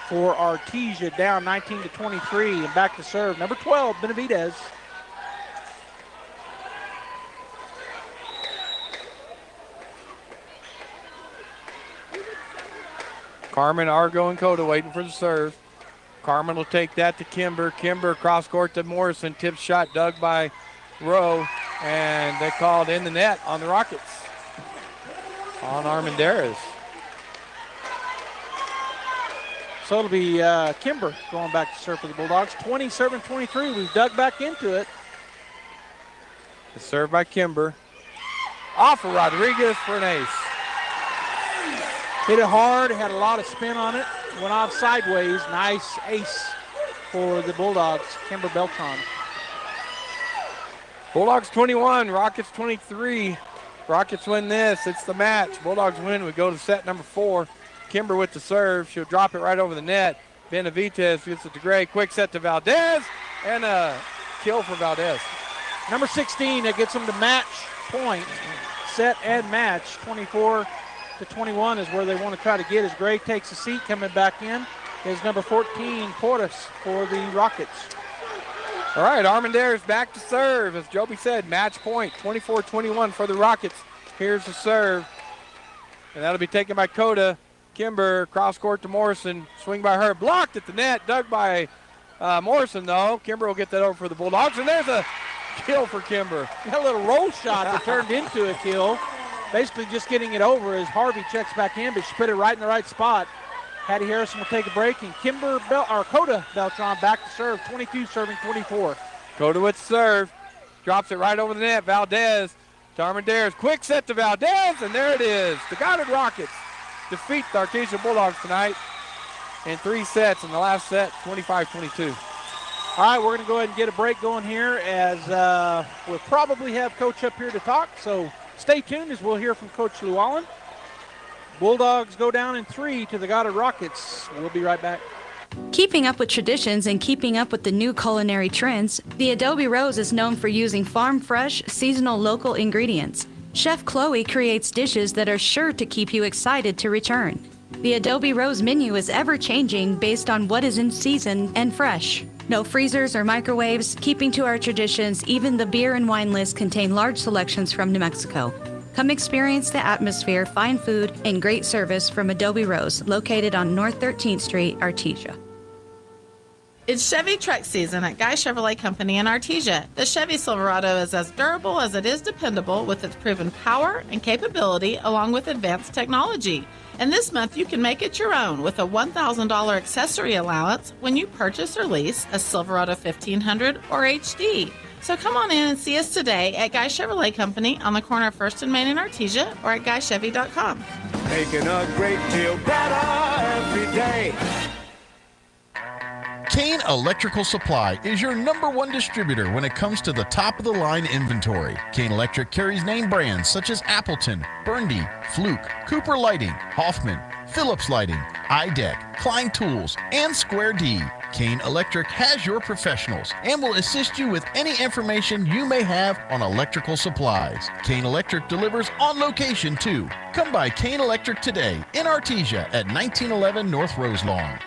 for Artesia, down 19-23, and back to serve. Number 12, Benavidez. Carmen, Argo, and Cota waiting for the serve. Carmen will take that to Kimber. Kimber cross court to Morrison. Tip shot dug by Rowe, and they called in the net on the Rockets. On Armendariz. So it'll be Kimber going back to serve for the Bulldogs. 27-23. We've dug back into it. The serve by Kimber. Off of Rodriguez for an ace. Hit it hard, had a lot of spin on it. Went off sideways. Nice ace for the Bulldogs. Kimber Beltran. Bulldogs 21, Rockets 23. Rockets win this. It's the match. Bulldogs win. We go to set number 4. Kimber with the serve. She'll drop it right over the net. Benavidez gets it to Gray. Quick set to Valdez. And a kill for Valdez. Number 16, that gets them to match point. Set and match. 24-21 is where they want to try to get as Gray takes a seat. Coming back in is number 14, Portis for the Rockets. All right, Armendariz back to serve. As Joby said, match point. 24-21 for the Rockets. Here's the serve. And that'll be taken by Cota. Kimber, cross court to Morrison. Swing by her. Blocked at the net. Dug by Morrison, though. Kimber will get that over for the Bulldogs. And there's a kill for Kimber. A little roll shot that turned into a kill. Basically just getting it over as Harvey checks back in, but she put it right in the right spot. Hattie Harrison will take a break, and Cota Beltran back to serve. 22 serving 24. Cota with serve. Drops it right over the net. Valdez to Armendariz. Quick set to Valdez, and there it is. The Goddard Rockets defeat the Artesia Bulldogs tonight in 3 sets. In the last set, 25-22. All right, we're going to go ahead and get a break going here as we'll probably have Coach up here to talk. So stay tuned as we'll hear from Coach Llewellyn. Bulldogs go down in 3 to the Goddard Rockets. We'll be right back. Keeping up with traditions and keeping up with the new culinary trends, the Adobe Rose is known for using farm-fresh, seasonal local ingredients. Chef Chloe creates dishes that are sure to keep you excited to return. The Adobe Rose menu is ever-changing based on what is in season and fresh. No freezers or microwaves, keeping to our traditions. Even the beer and wine list contain large selections from New Mexico. Come experience the atmosphere, fine food, and great service from Adobe Rose, located on North 13th Street, Artesia. It's Chevy truck season at Guy Chevrolet Company in Artesia. The Chevy Silverado is as durable as it is dependable with its proven power and capability along with advanced technology. And this month you can make it your own with a $1,000 accessory allowance when you purchase or lease a Silverado 1500 or HD. So come on in and see us today at Guy Chevrolet Company on the corner of 1st and Main in Artesia or at GuyChevy.com. Making a great deal better every day. Kane Electrical Supply is your #1 distributor when it comes to the top-of-the-line inventory. Kane Electric carries name brands such as Appleton, Burndy, Fluke, Cooper Lighting, Hoffman, Phillips Lighting, iDeck, Klein Tools, and Square D. Kane Electric has your professionals and will assist you with any information you may have on electrical supplies. Kane Electric delivers on location too. Come by Kane Electric today in Artesia at 1911 North Roselawn.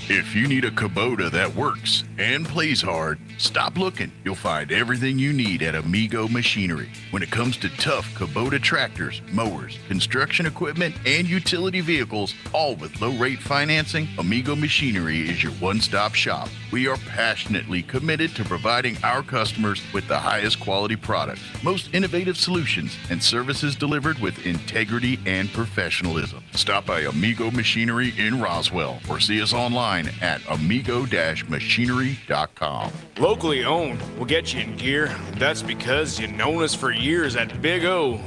If you need a Kubota that works and plays hard, Stop looking. You'll find everything you need at Amigo Machinery. When it comes to tough Kubota tractors, mowers, construction equipment, and utility vehicles, all with low-rate financing, Amigo Machinery is your one-stop shop. We are passionately committed to providing our customers with the highest quality products, most innovative solutions, and services delivered with integrity and professionalism. Stop by Amigo Machinery in Roswell or see us online at amigo-machinery.com. Locally owned will get you in gear. That's because you've known us for years at Big O.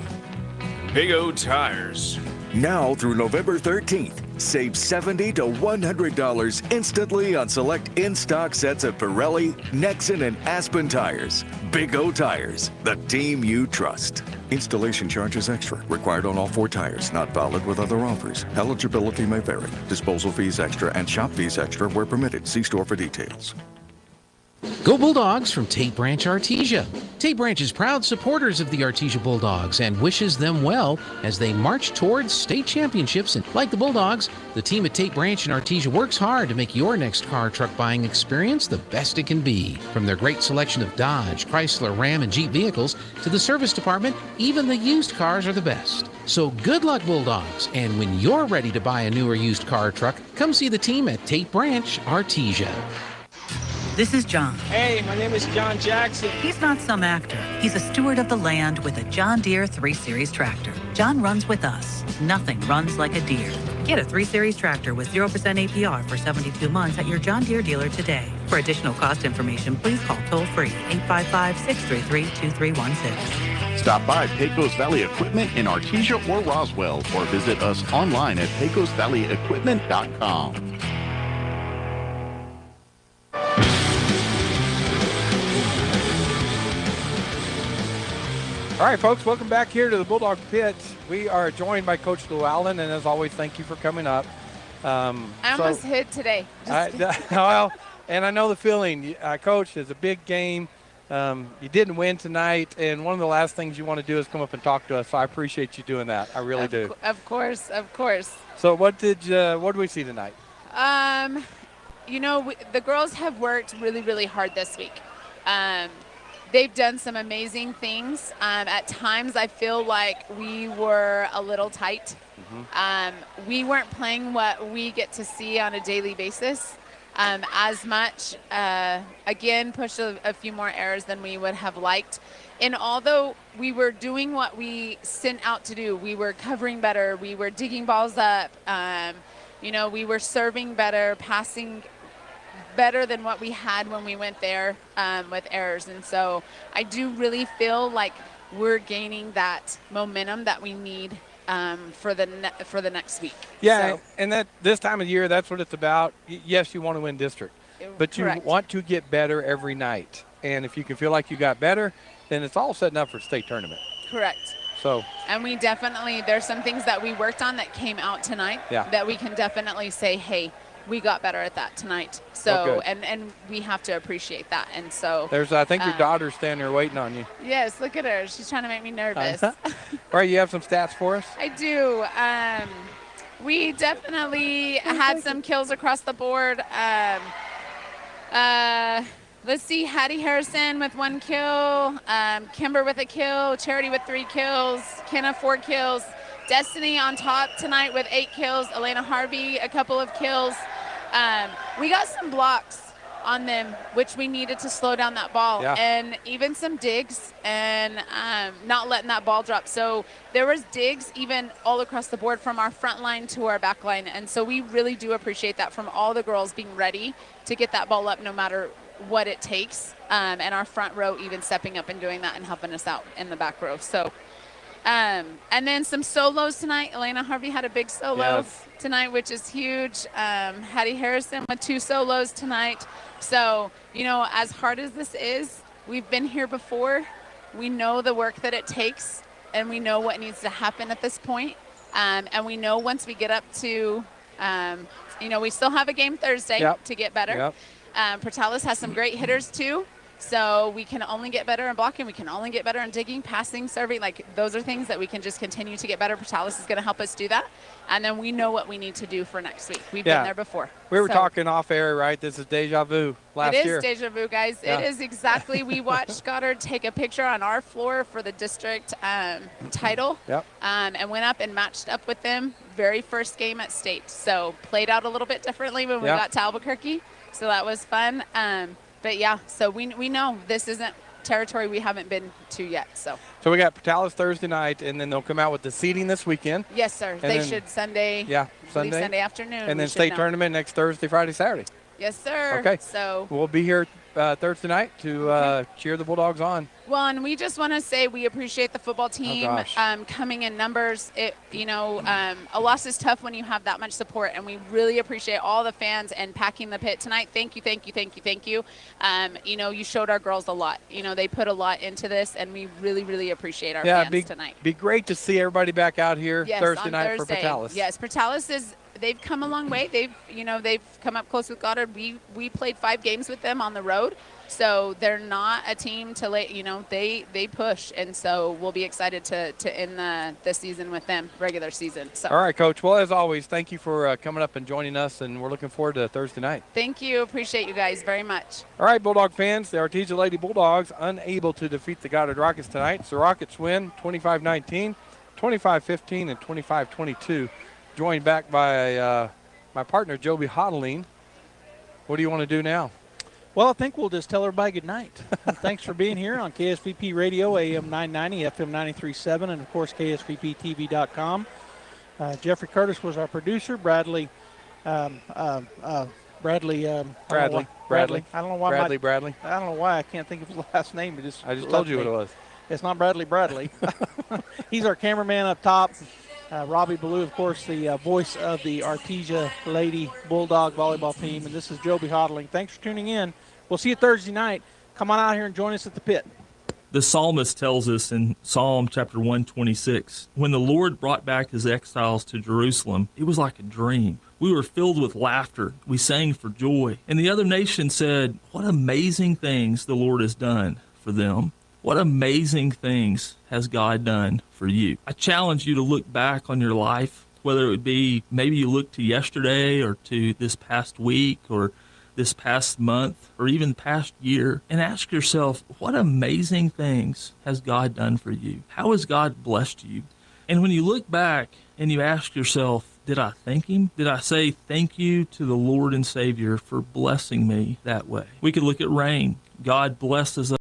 Big O Tires. Now through November 13th, save $70 to $100 instantly on select in-stock sets of Pirelli, Nexen, and Aspen tires. Big O Tires, the team you trust. Installation charges extra. Required on all 4 tires. Not valid with other offers. Eligibility may vary. Disposal fees extra and shop fees extra where permitted. See store for details. Go Bulldogs from Tate Branch Artesia. Tate Branch is proud supporters of the Artesia Bulldogs and wishes them well as they march towards state championships. And like the Bulldogs, the team at Tate Branch and Artesia works hard to make your next car or truck buying experience the best it can be. From their great selection of Dodge, Chrysler, Ram, and Jeep vehicles to the service department, even the used cars are the best. So good luck, Bulldogs. And when you're ready to buy a new or used car or truck, come see the team at Tate Branch Artesia. This is John. Hey, my name is John Jackson. He's not some actor. He's a steward of the land with a John Deere 3 Series tractor. John runs with us. Nothing runs like a Deere. Get a 3 Series tractor with 0% APR for 72 months at your John Deere dealer today. For additional cost information, please call toll-free 855-633-2316. Stop by Pecos Valley Equipment in Artesia or Roswell or visit us online at pecosvalleyequipment.com. All right, folks, welcome back here to the Bulldog Pit. We are joined by Coach Llewellyn, and as always, thank you for coming up. I almost hit today. Well, and I know the feeling. Coach, it's a big game. You didn't win tonight, and one of the last things you want to do is come up and talk to us, so I appreciate you doing that. I really do. Of course, of course. So what did we see tonight? You know, the girls have worked really, really hard this week. They've done some amazing things. At times, I feel like we were a little tight. We weren't playing what we get to see on a daily basis as much. Again, pushed a few more errors than we would have liked. And although we were doing what we sent out to do, we were covering better, we were digging balls up, you know, we were serving better, passing better than what we had when we went there with errors. And so I do really feel like we're gaining that momentum that we need for the next week. Yeah, so, and that this time of year, that's what it's about. Yes, you want to win district, but correct. You want to get better every night. And if you can feel like you got better, then it's all setting up for state tournament. Correct. So. And we definitely, there's some things that we worked on that came out tonight that we can definitely say, hey, we got better at that tonight. So, and we have to appreciate that. And so there's, I think your daughter's standing there waiting on you. Yes, look at her. She's trying to make me nervous. All right, you have some stats for us? I do. We definitely had some kills across the board. Let's see, Hattie Harrison with 1 kill, Kimber with a kill, Charity with 3 kills, Kenna 4 kills, Destiny on top tonight with 8 kills, Elena Harvey a couple of kills. We got some blocks on them, which we needed to slow down that ball, and even some digs and not letting that ball drop. So there was digs even all across the board from our front line to our back line, and so we really do appreciate that from all the girls being ready to get that ball up no matter what it takes, and our front row even stepping up and doing that and helping us out in the back row. So and then some solos tonight. Elena Harvey had a big solo tonight, which is huge. Hattie Harrison with 2 solos tonight. So, you know, as hard as this is, we've been here before. We know the work that it takes, and we know what needs to happen at this point. And we know once we get up to, you know, we still have a game Thursday to get better. Portales has some great hitters too. So we can only get better in blocking. We can only get better in digging, passing, serving. Like, those are things that we can just continue to get better. Portales is going to help us do that. And then we know what we need to do for next week. We've been there before. We were talking off air, right? This is deja vu last year. It is deja vu, guys. Yeah. It is exactly. We watched Goddard take a picture on our floor for the district title. Yep. And went up and matched up with them. Very first game at state. So played out a little bit differently when we got to Albuquerque. So that was fun. But yeah, so we know this isn't territory we haven't been to yet. So we got Portales Thursday night, and then they'll come out with the seeding this weekend. yes, sir. And They then- should Sunday. Yeah, Sunday afternoon. And we then should state know. tournament next Thursday, Friday, Saturday. Yes, sir. Okay. So We'll be here Thursday night to cheer the Bulldogs on. well, and we just want to say we appreciate the football team gosh. coming in numbers. A loss is tough when you have that much support, and we really appreciate all the fans and packing the pit tonight. Thank you, thank you, thank you, thank you. You showed our girls a lot. They put a lot into this, and we really, really appreciate our fans tonight. Be great to see everybody back out here Yes, Thursday on night Thursday. for Portales. Yes, Portales they've come a long way. They've come up close with Goddard. We played 5 games with them on the road. So they're not a team to they push, and so we'll be excited to end the season with them, regular season. So All right, Coach. Well, as always, thank you for coming up and joining us, and we're looking forward to Thursday night. thank you, appreciate you guys very much. All right, Bulldog fans, the Artesia Lady Bulldogs unable to defeat the Goddard Rockets tonight. So Rockets win 25-19, 25-15, and 25-22. Joined back by my partner, Joby Hodeling. What do you want to do now? Well, I think we'll just tell everybody good night. Thanks for being here on KSVP Radio, AM 990, FM 93.7, and, of course, KSVPTV.com. Jeffrey Curtis was our producer. Bradley. Bradley. I don't know why. Bradley. I don't know why I can't think of his last name. I just told you what it was. It's not Bradley. He's our cameraman up top. Robbie Ballou, of course, the voice of the Artesia Lady Bulldog volleyball team. And this is Joby Hodeling. Thanks for tuning in. We'll see you Thursday night. Come on out here and join us at the pit. The psalmist tells us in Psalm chapter 126, when the Lord brought back his exiles to Jerusalem, it was like a dream. We were filled with laughter. We sang for joy. And the other nations said, what amazing things the Lord has done for them. What amazing things has God done for you? I challenge you to look back on your life, whether it would be maybe you look to yesterday or to this past week or this past month or even past year, and ask yourself, what amazing things has God done for you? How has God blessed you? And when you look back and you ask yourself, did I thank him? Did I say thank you to the Lord and Savior for blessing me that way? We could look at rain. God blesses us.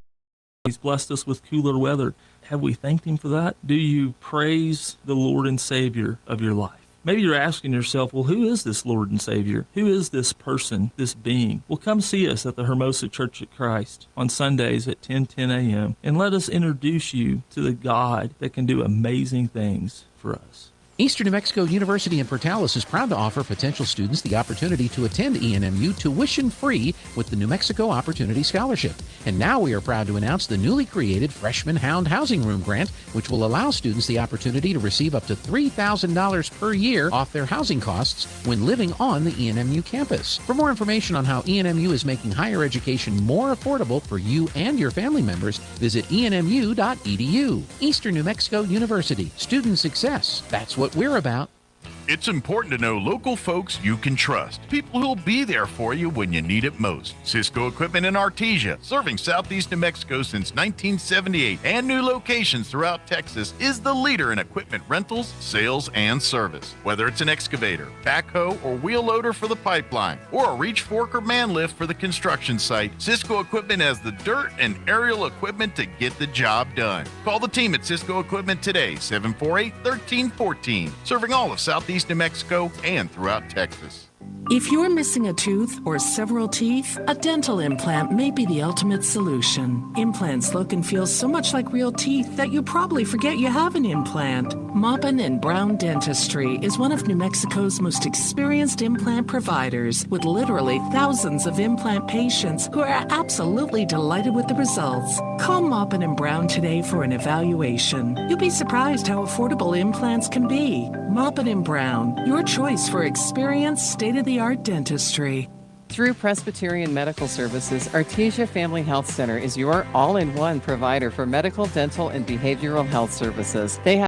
He's blessed us with cooler weather. Have we thanked him for that? Do you praise the Lord and Savior of your life? Maybe you're asking yourself, well, who is this Lord and Savior? Who is this person, this being? Well, come see us at the Hermosa Church of Christ on Sundays at 10:10 a.m. and let us introduce you to the God that can do amazing things for us. Eastern New Mexico University in Portales is proud to offer potential students the opportunity to attend ENMU tuition-free with the New Mexico Opportunity Scholarship. And now we are proud to announce the newly created Freshman Hound Housing Room Grant, which will allow students the opportunity to receive up to $3,000 per year off their housing costs when living on the ENMU campus. For more information on how ENMU is making higher education more affordable for you and your family members, visit enmu.edu. Eastern New Mexico University. Student success. That's what we're about. It's important to know local folks you can trust. People who'll be there for you when you need it most. Cisco Equipment in Artesia, serving southeast New Mexico since 1978 and new locations throughout Texas, is the leader in equipment rentals, sales, and service. Whether it's an excavator, backhoe, or wheel loader for the pipeline, or a reach fork or man lift for the construction site, Cisco Equipment has the dirt and aerial equipment to get the job done. Call the team at Cisco Equipment today, 748-1314, serving all of southeast New Mexico and throughout Texas. If you're missing a tooth or several teeth, a dental implant may be the ultimate solution. Implants look and feel so much like real teeth that you probably forget you have an implant. Maupin & Brown Dentistry is one of New Mexico's most experienced implant providers, with literally thousands of implant patients who are absolutely delighted with the results. Call Maupin & Brown today for an evaluation. You'll be surprised how affordable implants can be. Maupin & Brown, your choice for experienced, state-of-the-art dentistry. Through Presbyterian Medical Services, Artesia Family Health Center is your all-in-one provider for medical, dental, and behavioral health services. They have